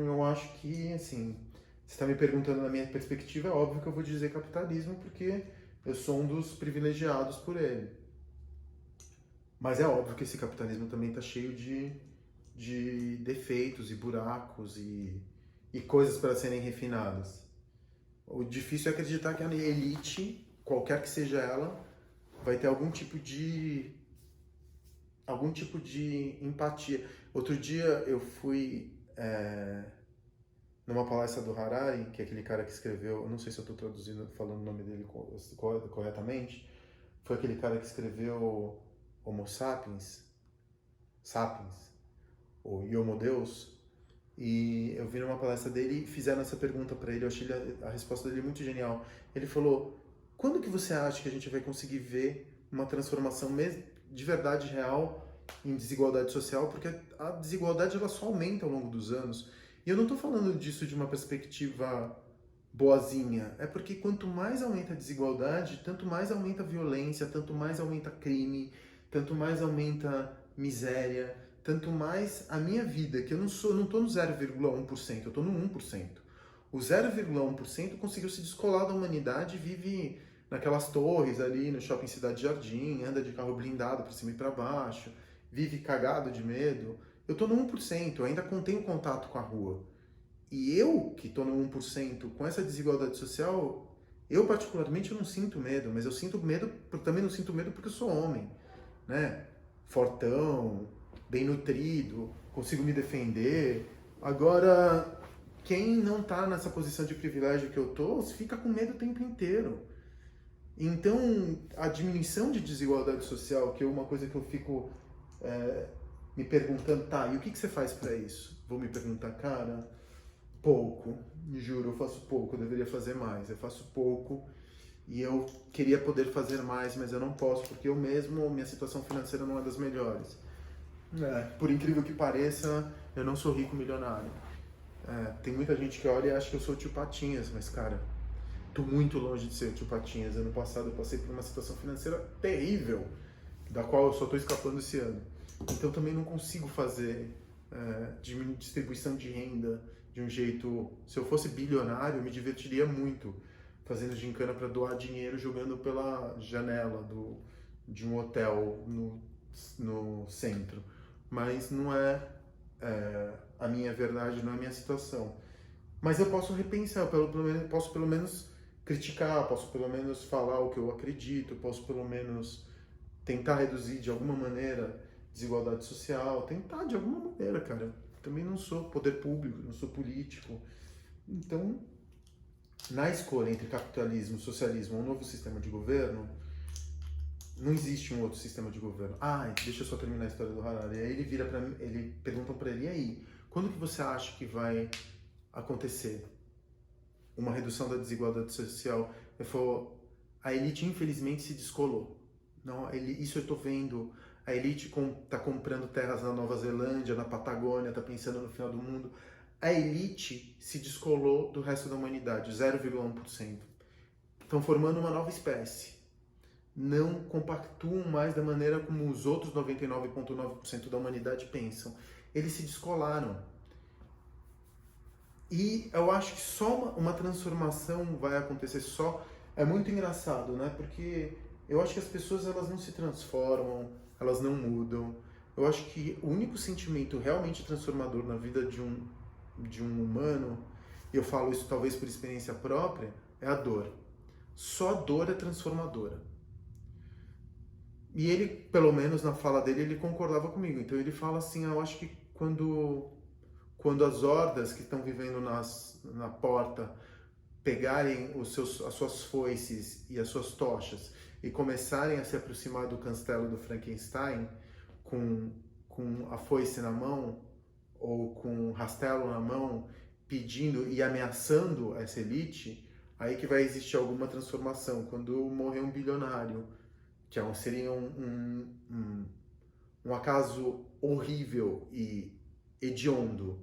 eu acho que, assim, você está me perguntando na minha perspectiva, é óbvio que eu vou dizer capitalismo porque eu sou um dos privilegiados por ele. Mas é óbvio que esse capitalismo também está cheio de de defeitos e buracos e coisas para serem refinadas. O difícil é acreditar que a elite, qualquer que seja ela, vai ter algum tipo de empatia. Outro dia eu fui numa palestra do Harari, que é aquele cara que escreveu, eu não sei se eu estou traduzindo, falando o nome dele corretamente, foi aquele cara que escreveu Homo Sapiens, ou Homo Deus, e eu vi numa palestra dele e fizeram essa pergunta para ele, eu achei a resposta dele muito genial. Ele falou, quando que você acha que a gente vai conseguir ver uma transformação de verdade real em desigualdade social? Porque a desigualdade ela só aumenta ao longo dos anos. E eu não estou falando disso de uma perspectiva boazinha, é porque quanto mais aumenta a desigualdade, tanto mais aumenta a violência, tanto mais aumenta crime, tanto mais aumenta miséria, tanto mais a minha vida, que eu não estou no 0,1%, eu estou no 1%. O 0,1% conseguiu se descolar da humanidade e vive naquelas torres ali no Shopping Cidade Jardim, anda de carro blindado para cima e para baixo, vive cagado de medo. Eu estou no 1%, eu ainda tenho contato com a rua. E eu, que estou no 1%, com essa desigualdade social, eu particularmente não sinto medo, mas eu sinto medo, também não sinto medo porque eu sou homem, né? Fortão, bem nutrido, consigo me defender. Agora, quem não está nessa posição de privilégio que eu tô, fica com medo o tempo inteiro. Então, a diminuição de desigualdade social, que é uma coisa que eu fico me perguntando, tá, e o que você faz para isso? Vou me perguntar, cara, pouco, me juro, eu faço pouco, eu deveria fazer mais, eu faço pouco e eu queria poder fazer mais, mas eu não posso, porque eu mesmo, minha situação financeira não é das melhores. Por incrível que pareça, eu não sou rico milionário. Tem muita gente que olha e acha que eu sou o tio Patinhas, mas cara, tô muito longe de ser o tio Patinhas. Ano passado eu passei por uma situação financeira terrível, da qual eu só tô escapando esse ano. Então também não consigo fazer distribuição de renda de um jeito... Se eu fosse bilionário, eu me divertiria muito fazendo gincana para doar dinheiro jogando pela janela de um hotel no centro. Mas não é a minha verdade, não é a minha situação. Mas eu posso repensar, posso pelo menos criticar, posso pelo menos falar o que eu acredito, posso pelo menos tentar reduzir de alguma maneira desigualdade social, tentar de alguma maneira, cara. Também não sou poder público, não sou político. Então, na escolha entre capitalismo, socialismo ou um novo sistema de governo, não existe um outro sistema de governo. Deixa eu só terminar a história do Harari. Aí ele vira para mim, perguntam para ele, e aí, quando que você acha que vai acontecer uma redução da desigualdade social? Ele falou, a elite infelizmente se descolou. Não, isso eu estou vendo. A elite está comprando terras na Nova Zelândia, na Patagônia, está pensando no final do mundo. A elite se descolou do resto da humanidade, 0,1%. Estão formando uma nova espécie. Não compactuam mais da maneira como os outros 99,9% da humanidade pensam. Eles se descolaram. E eu acho que só uma transformação vai acontecer só. É muito engraçado, né? Porque eu acho que as pessoas elas não se transformam, elas não mudam. Eu acho que o único sentimento realmente transformador na vida de um humano, e eu falo isso talvez por experiência própria, é a dor. Só a dor é transformadora. E ele, pelo menos na fala dele, ele concordava comigo. Então ele fala assim, eu acho que quando as hordas que estão vivendo na porta pegarem as suas foices e as suas tochas e começarem a se aproximar do castelo do Frankenstein com a foice na mão ou com o rastelo na mão, pedindo e ameaçando essa elite, aí que vai existir alguma transformação. Quando morrer um bilionário, que seria um acaso horrível e hediondo,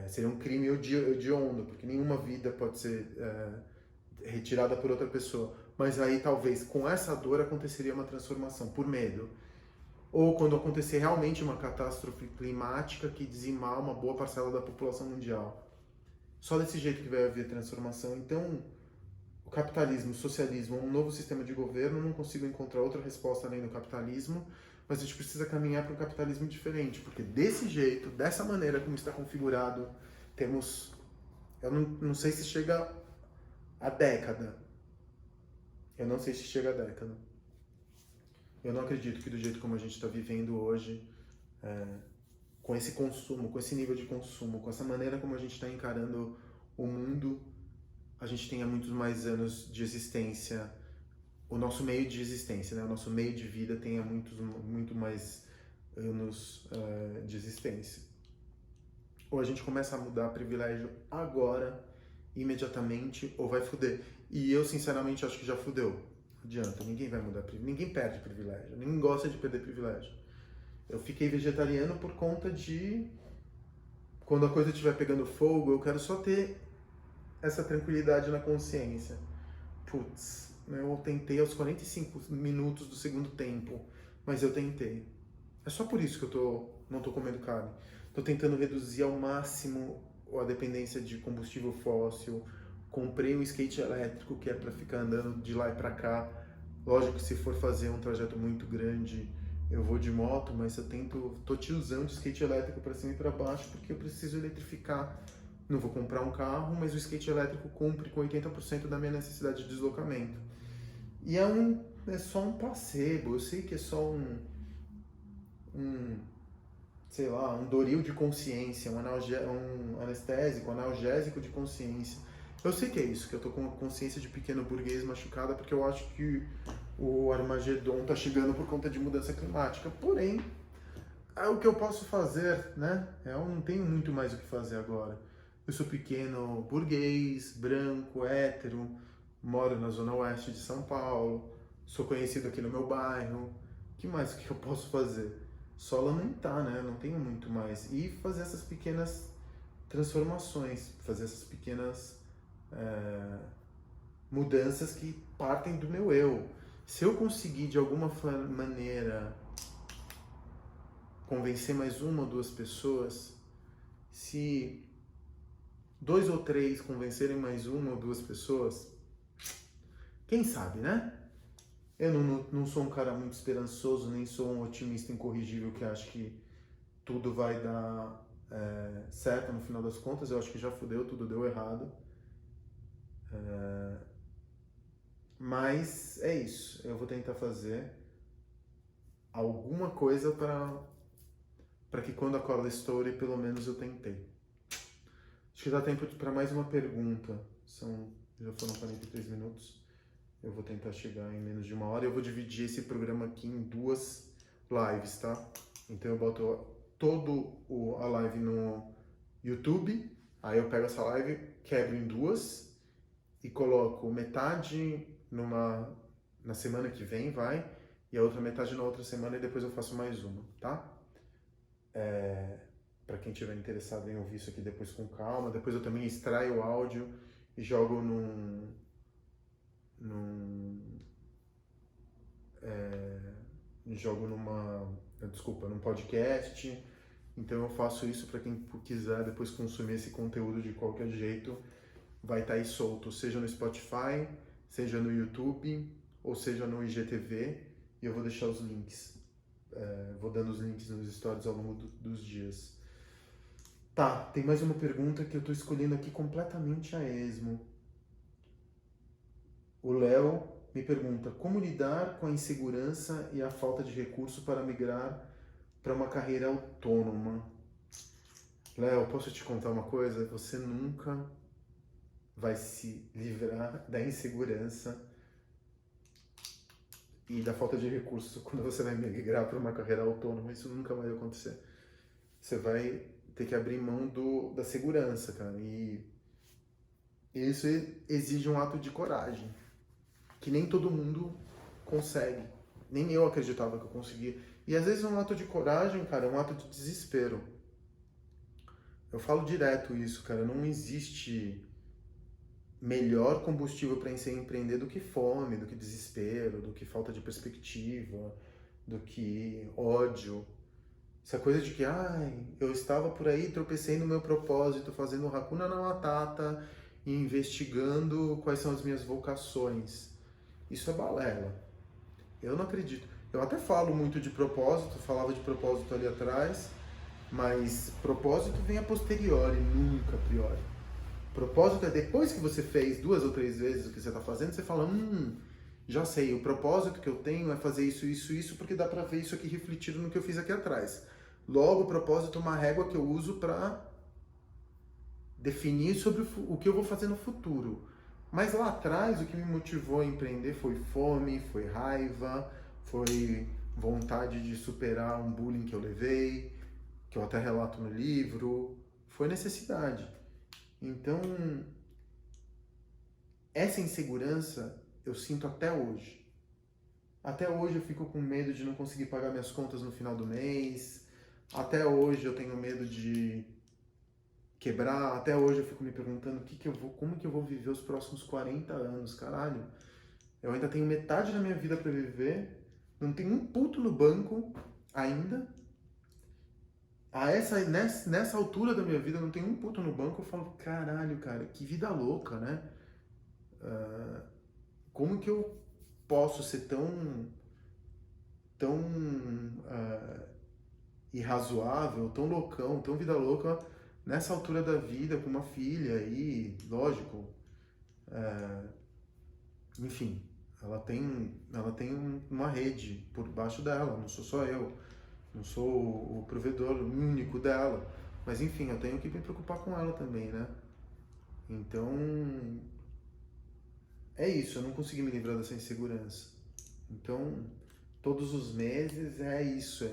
seria um crime hediondo, porque nenhuma vida pode ser retirada por outra pessoa. Mas aí talvez com essa dor aconteceria uma transformação por medo. Ou quando acontecer realmente uma catástrofe climática que dizimar uma boa parcela da população mundial. Só desse jeito que vai haver transformação. Então, o capitalismo, o socialismo, um novo sistema de governo, não consigo encontrar outra resposta além do capitalismo, mas a gente precisa caminhar para um capitalismo diferente, porque desse jeito, dessa maneira como está configurado, temos, eu não sei se chega a década, eu não sei se chega a década. Eu não acredito que do jeito como a gente está vivendo hoje, com esse consumo, com esse nível de consumo, com essa maneira como a gente está encarando o mundo, a gente tenha muitos mais anos de existência, o nosso meio de existência, né? O nosso meio de vida tenha muito mais anos de existência. Ou a gente começa a mudar privilégio agora, imediatamente, ou vai fuder. E eu, sinceramente, acho que já fudeu. Não adianta, ninguém vai mudar privilégio, ninguém perde privilégio, ninguém gosta de perder privilégio. Eu fiquei vegetariano por conta de... Quando a coisa estiver pegando fogo, eu quero só ter essa tranquilidade na consciência. Putz, eu tentei aos 45 minutos do segundo tempo, mas eu tentei. É só por isso que eu não tô comendo carne. Tô tentando reduzir ao máximo a dependência de combustível fóssil. Comprei um skate elétrico que é para ficar andando de lá e para cá. Lógico que se for fazer um trajeto muito grande, eu vou de moto, mas eu tô te usando de skate elétrico para cima e para baixo porque eu preciso eletrificar. Não vou comprar um carro, mas o skate elétrico cumpre com 80% da minha necessidade de deslocamento. E é só um placebo, eu sei que é só sei lá, um Doril de consciência, um anestésico, um analgésico de consciência. Eu sei que é isso, que eu tô com a consciência de pequeno burguês machucada, porque eu acho que o Armagedon tá chegando por conta de mudança climática. Porém, é o que eu posso fazer, né? Eu não tenho muito mais o que fazer agora. Eu sou pequeno burguês, branco, hétero, moro na zona oeste de São Paulo, sou conhecido aqui no meu bairro. Que mais que eu posso fazer? Só lamentar, né? Eu não tenho muito mais. E fazer essas pequenas transformações, fazer essas pequenas mudanças que partem do meu eu. Se eu conseguir de alguma maneira convencer mais uma ou duas pessoas, se 2 ou 3 convencerem mais uma ou duas pessoas, quem sabe, né? Eu não sou um cara muito esperançoso, nem sou um otimista incorrigível que acha que tudo vai dar certo no final das contas. Eu acho que já fudeu, tudo deu errado. Mas é isso, eu vou tentar fazer alguma coisa para que quando a corda estoure, pelo menos eu tentei. Acho que dá tempo para mais uma pergunta. Já foram 43 minutos. Eu vou tentar chegar em menos de 1 hora. Eu vou dividir esse programa aqui em 2 lives, tá? Então eu boto a live no YouTube, aí eu pego essa live, quebro em 2 e coloco metade na semana que vem, e a outra metade na outra semana, e depois eu faço mais uma, tá? Para quem tiver interessado em ouvir isso aqui depois com calma. Depois eu também extraio o áudio e jogo num podcast. Então eu faço isso para quem quiser depois consumir esse conteúdo de qualquer jeito. Vai estar aí solto, seja no Spotify, seja no YouTube, ou seja no IGTV. E eu vou deixar os links. Vou dando os links nos stories ao longo dos dias. Tá, tem mais uma pergunta que eu tô escolhendo aqui completamente a esmo. O Léo me pergunta: como lidar com a insegurança e a falta de recurso para migrar para uma carreira autônoma? Léo, posso te contar uma coisa? Você nunca vai se livrar da insegurança e da falta de recurso quando você vai migrar para uma carreira autônoma. Isso nunca vai acontecer. Você vai ter que abrir mão da segurança, cara. E isso exige um ato de coragem, que nem todo mundo consegue. Nem eu acreditava que eu conseguia. E às vezes um ato de coragem, cara, é um ato de desespero. Eu falo direto isso, cara. Não existe melhor combustível para empreender do que fome, do que desespero, do que falta de perspectiva, do que ódio. Essa coisa de que, eu estava por aí, tropecei no meu propósito, fazendo Hakuna Matata e investigando quais são as minhas vocações. Isso é balela. Eu não acredito. Eu até falo muito de propósito, falava de propósito ali atrás, mas propósito vem a posteriori, nunca a priori. Propósito é depois que você fez 2 ou 3 vezes o que você está fazendo, você fala, já sei, o propósito que eu tenho é fazer isso, isso, isso, porque dá para ver isso aqui refletido no que eu fiz aqui atrás. Logo, o propósito é uma régua que eu uso para definir sobre o que eu vou fazer no futuro. Mas lá atrás, o que me motivou a empreender foi fome, foi raiva, foi vontade de superar um bullying que eu levei, que eu até relato no livro, foi necessidade. Então, essa insegurança eu sinto até hoje. Até hoje eu fico com medo de não conseguir pagar minhas contas no final do mês. Até hoje eu tenho medo de quebrar. Até hoje eu fico me perguntando como que eu vou viver os próximos 40 anos, caralho. Eu ainda tenho metade da minha vida para viver, não tenho um puto no banco ainda. Nessa altura da minha vida, não tenho um puto no banco, eu falo, caralho, cara, que vida louca, né? Como que eu posso ser tão irrazoável, tão loucão, tão vida louca nessa altura da vida, com uma filha aí, lógico. Enfim, ela tem uma rede por baixo dela, não sou só eu, não sou o provedor único dela, mas enfim, eu tenho que me preocupar com ela também, né? Então, é isso, eu não consegui me livrar dessa insegurança. Então, todos os meses é isso,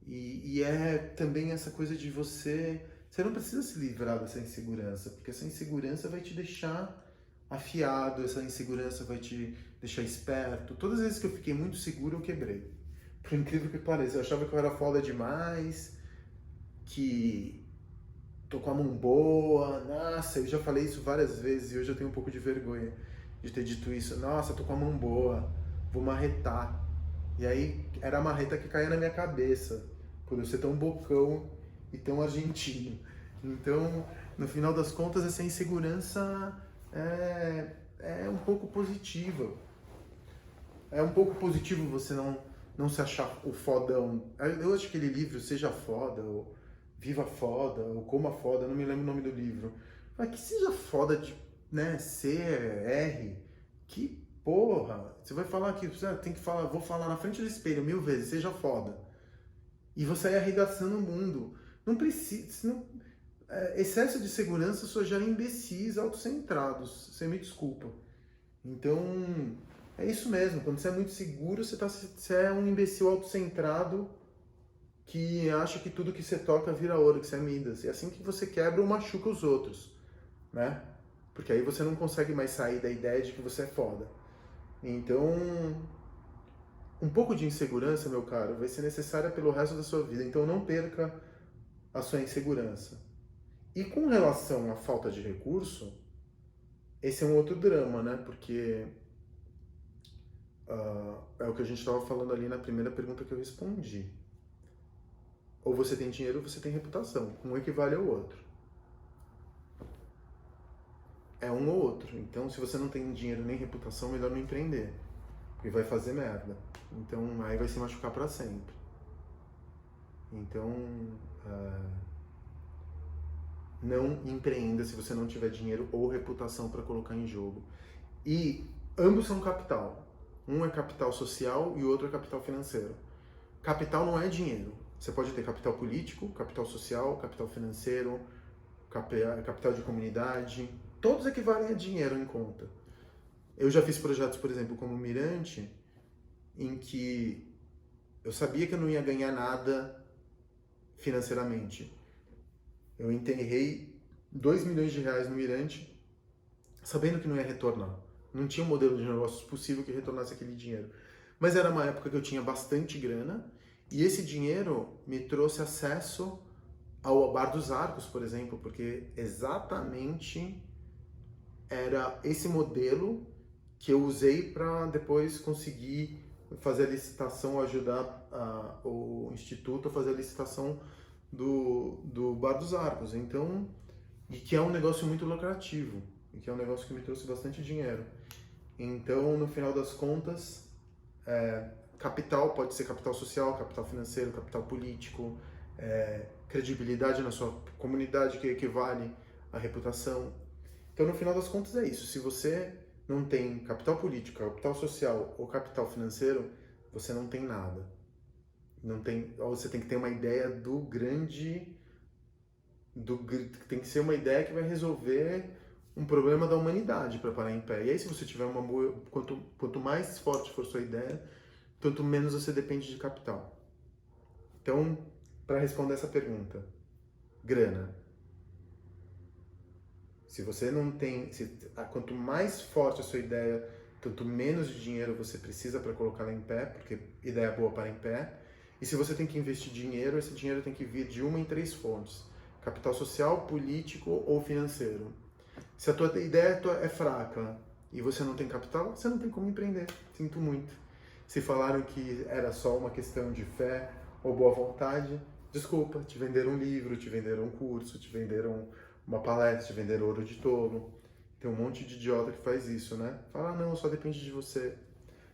e é também essa coisa de você não precisa se livrar dessa insegurança, porque essa insegurança vai te deixar afiado, essa insegurança vai te deixar esperto. Todas as vezes que eu fiquei muito seguro, eu quebrei. Por incrível que pareça, eu achava que eu era foda demais, que tô com a mão boa, nossa, eu já falei isso várias vezes e hoje eu tenho um pouco de vergonha de ter dito isso. Nossa, tô com a mão boa, vou marretar. E aí era a marreta que caía na minha cabeça, por eu ser tão bocão e tão argentino. Então, no final das contas, essa insegurança é um pouco positiva. É um pouco positivo você não se achar o fodão. Eu acho que aquele livro, Seja Foda, ou Viva Foda, ou Coma Foda, não me lembro o nome do livro. Mas que seja foda de, né, C-R, que porra. Você vai falar que você tem que falar, vou falar na frente do espelho 1000 vezes, seja foda. E você vai arregaçando o mundo. Não precisa. Excesso de segurança só gera imbecis autocentrados. Você me desculpa. Então, é isso mesmo. Quando você é muito seguro, você é um imbecil autocentrado que acha que tudo que você toca vira ouro, que você é Midas. E é assim que você quebra ou machuca os outros, né? Porque aí você não consegue mais sair da ideia de que você é foda. Então, um pouco de insegurança, meu caro, vai ser necessária pelo resto da sua vida. Então não perca a sua insegurança. E com relação à falta de recurso, esse é um outro drama, né? Porque é o que a gente estava falando ali na primeira pergunta que eu respondi. Ou você tem dinheiro ou você tem reputação. Um equivale ao outro. É um ou outro. Então, se você não tem dinheiro nem reputação, melhor não empreender. Porque vai fazer merda. Então, aí vai se machucar para sempre. Então, não empreenda se você não tiver dinheiro ou reputação para colocar em jogo. E ambos são capital. Um é capital social e o outro é capital financeiro. Capital não é dinheiro. Você pode ter capital político, capital social, capital financeiro, capital de comunidade. Todos equivalem a dinheiro em conta. Eu já fiz projetos, por exemplo, como o Mirante, em que eu sabia que eu não ia ganhar nada financeiramente. Eu enterrei 2 milhões de reais no Mirante, sabendo que não ia retornar. Não tinha um modelo de negócios possível que retornasse aquele dinheiro. Mas era uma época que eu tinha bastante grana, e esse dinheiro me trouxe acesso ao Bar dos Arcos, por exemplo, porque exatamente era esse modelo que eu usei para depois conseguir fazer a licitação, ajudar o Instituto a fazer a licitação do Bar dos Arcos. Então, e que é um negócio muito lucrativo, e que é um negócio que me trouxe bastante dinheiro. Então, no final das contas, capital pode ser capital social, capital financeiro, capital político, credibilidade na sua comunidade, que equivale à reputação. Então, no final das contas, é isso. Se você não tem capital político, capital social ou capital financeiro, você não tem nada. Não tem, ou você tem que ter uma ideia tem que ser uma ideia que vai resolver um problema da humanidade para parar em pé. E aí, se você tiver uma boa, quanto mais forte for sua ideia, tanto menos você depende de capital. Então, para responder essa pergunta, grana. Se você não tem, quanto mais forte a sua ideia, tanto menos de dinheiro você precisa para colocá-la em pé, porque ideia boa para em pé. E se você tem que investir dinheiro, esse dinheiro tem que vir de uma em 3 fontes: capital social, político ou financeiro. Se a tua ideia é fraca e você não tem capital, você não tem como empreender. Sinto muito. Se falaram que era só uma questão de fé ou boa vontade, desculpa, te venderam um livro, te venderam um curso, te venderam uma palestra, te venderam ouro de tolo. Tem um monte de idiota que faz isso, né? Fala, não, só depende de você.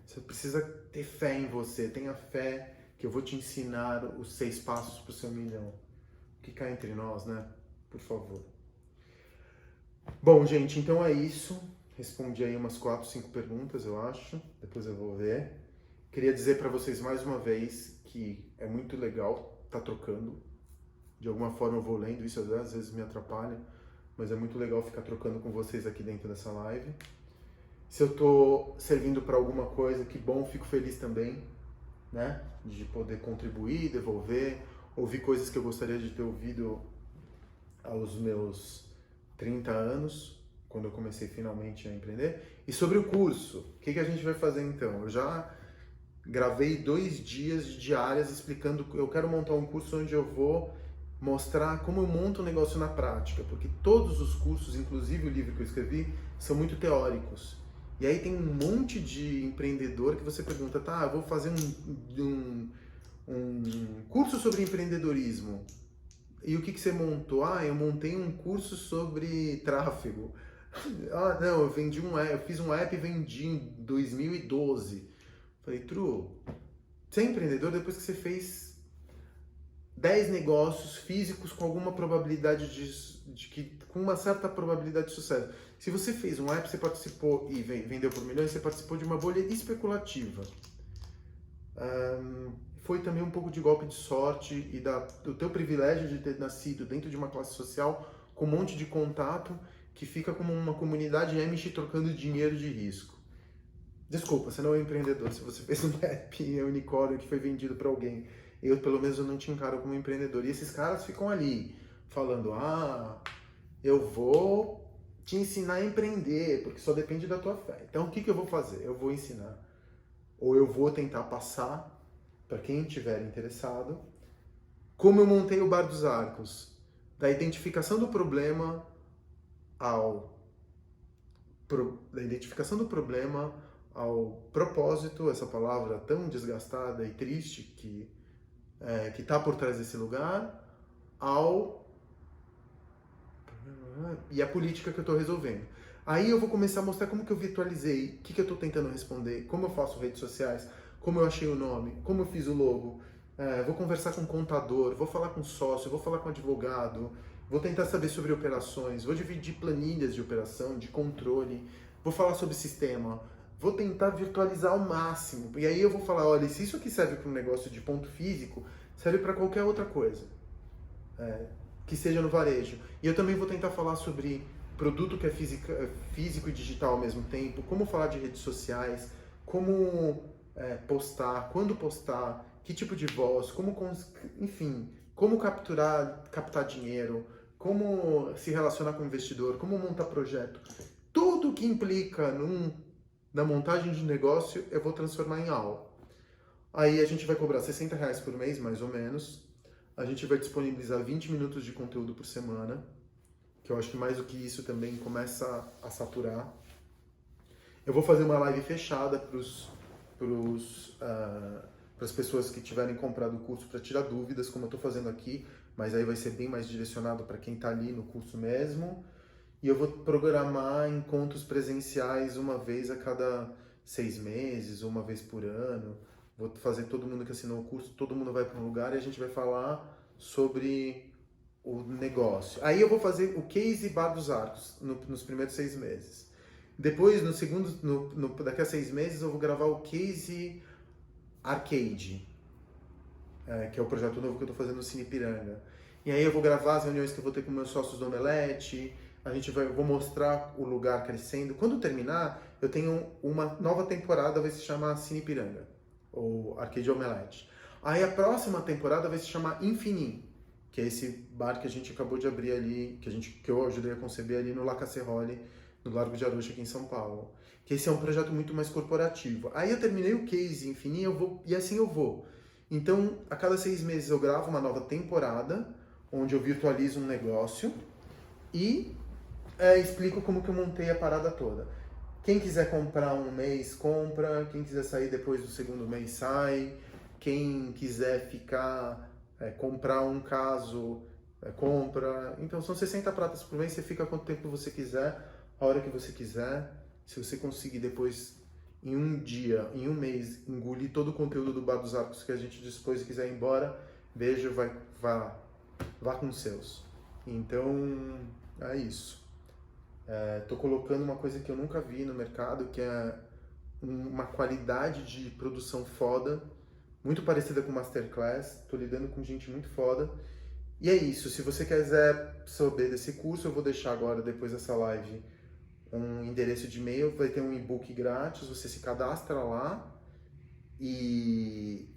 Você precisa ter fé em você. Tenha fé que eu vou te ensinar os 6 passos para o seu milhão. Que cá entre nós, né? Por favor. Bom, gente, então é isso. Respondi aí umas 4, 5 perguntas, eu acho. Depois eu vou ver. Queria dizer para vocês mais uma vez que é muito legal estar trocando. De alguma forma eu vou lendo, isso às vezes me atrapalha, mas é muito legal ficar trocando com vocês aqui dentro dessa live. Se eu tô servindo para alguma coisa, que bom, fico feliz também, né? De poder contribuir, devolver, ouvir coisas que eu gostaria de ter ouvido aos meus 30 anos, quando eu comecei finalmente a empreender. E sobre o curso, o que a gente vai fazer então? Eu já gravei 2 dias de diárias explicando, eu quero montar um curso onde eu vou mostrar como eu monto um negócio na prática, porque todos os cursos, inclusive o livro que eu escrevi, são muito teóricos. E aí tem um monte de empreendedor que você pergunta, tá, eu vou fazer um curso sobre empreendedorismo. E o que você montou? Ah, eu montei um curso sobre tráfego. Ah, não, eu fiz um app e vendi em 2012. Falei, Tru, você é empreendedor depois que você fez 10 negócios físicos com alguma probabilidade com uma certa probabilidade de sucesso. Se você fez um app, você participou e vendeu por milhões, você participou de uma bolha especulativa. Foi também um pouco de golpe de sorte e do teu privilégio de ter nascido dentro de uma classe social com um monte de contato que fica como uma comunidade Amish trocando dinheiro de risco. Desculpa, você não é um empreendedor. Se você fez um app, unicórnio que foi vendido para alguém, eu pelo menos eu não te encaro como empreendedor. E esses caras ficam ali falando, eu vou te ensinar a empreender, porque só depende da tua fé. Então o que eu vou fazer? Eu vou ensinar, ou eu vou tentar passar para quem estiver interessado, como eu montei o Bar dos Arcos, da identificação do problema ao propósito, essa palavra tão desgastada e triste que está por trás desse lugar, e a política que eu estou resolvendo. Aí eu vou começar a mostrar como que eu virtualizei, o que eu estou tentando responder, como eu faço redes sociais, como eu achei o nome, como eu fiz o logo. Vou conversar com um contador, vou falar com sócio, vou falar com advogado, vou tentar saber sobre operações, vou dividir planilhas de operação, de controle, vou falar sobre sistema, vou tentar virtualizar ao máximo. E aí eu vou falar, olha, se isso aqui serve para um negócio de ponto físico, serve para qualquer outra coisa, que seja no varejo. E eu também vou tentar falar sobre produto que é físico e digital ao mesmo tempo, como falar de redes sociais, como postar, quando postar, que tipo de voz, enfim, como captar dinheiro, como se relacionar com o investidor, como montar projeto. Tudo que implica na montagem de negócio, eu vou transformar em aula. Aí a gente vai cobrar R$60 por mês, mais ou menos. A gente vai disponibilizar 20 minutos de conteúdo por semana, que eu acho que mais do que isso também começa a saturar. Eu vou fazer uma live fechada para as pessoas que tiverem comprado o curso para tirar dúvidas, como eu estou fazendo aqui, mas aí vai ser bem mais direcionado para quem está ali no curso mesmo. E eu vou programar encontros presenciais uma vez a cada 6 meses, ou uma vez por ano, Vou fazer todo mundo que assinou o curso, todo mundo vai para um lugar e a gente vai falar sobre o negócio. Aí eu vou fazer o case Bar dos Arcos nos primeiros 6 meses. Depois, no segundo, daqui a 6 meses, eu vou gravar o case Arcade, que é o projeto novo que eu estou fazendo no Cine Piranga. E aí eu vou gravar as reuniões que eu vou ter com meus sócios do Omelete, eu vou mostrar o lugar crescendo. Quando terminar, eu tenho uma nova temporada, vai se chamar Cine Piranga, ou Arcade Omelete. Aí a próxima temporada vai se chamar Infini, que é esse bar que a gente acabou de abrir ali, que eu ajudei a conceber ali no La Casserole, no Largo de Arusha, aqui em São Paulo. Que esse é um projeto muito mais corporativo. Aí eu terminei o case Infini, e assim eu vou. Então, a cada 6 meses eu gravo uma nova temporada, onde eu virtualizo um negócio e explico como que eu montei a parada toda. Quem quiser comprar um mês, compra. Quem quiser sair depois do segundo mês, sai. Quem quiser comprar um caso, compra. Então, são 60 pratas por mês, você fica quanto tempo você quiser, a hora que você quiser. Se você conseguir depois, em um dia, em um mês, engolir todo o conteúdo do Bar dos Arcos que a gente dispôs e quiser ir embora, beijo, vá com os seus. Então, é isso. Tô colocando uma coisa que eu nunca vi no mercado, que é uma qualidade de produção foda, muito parecida com Masterclass. Tô lidando com gente muito foda. E é isso. Se você quiser saber desse curso, eu vou deixar agora, depois dessa live, um endereço de e-mail. Vai ter um e-book grátis, você se cadastra lá e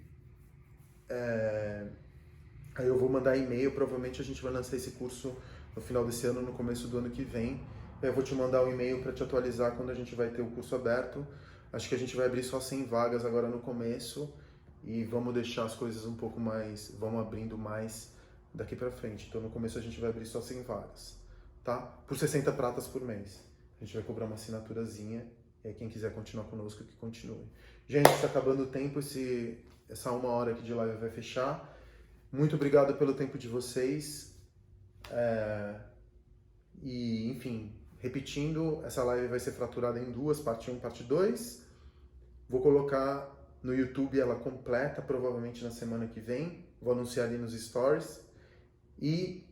aí eu vou mandar e-mail. Provavelmente a gente vai lançar esse curso no final desse ano, no começo do ano que vem. Eu vou te mandar um e-mail para te atualizar quando a gente vai ter o curso aberto. Acho que a gente vai abrir só 100 vagas agora no começo e vamos deixar as coisas um pouco mais, vamos abrindo mais daqui para frente. Então no começo a gente vai abrir só 100 vagas, tá? Por 60 pratas por mês. A gente vai cobrar uma assinaturazinha e aí quem quiser continuar conosco, que continue. Gente, está acabando o tempo, essa 1 hora aqui de live vai fechar. Muito obrigado pelo tempo de vocês. E, enfim, repetindo, essa live vai ser fraturada em 2, parte 1 e parte 2. Vou colocar no YouTube ela completa, provavelmente na semana que vem. Vou anunciar ali nos stories. E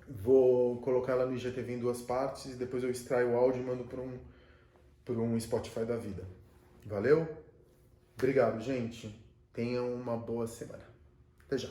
vou colocar ela no IGTV em 2 partes. E depois eu extraio o áudio e mando para um Spotify da vida. Valeu? Obrigado, gente. Tenham uma boa semana. Até já.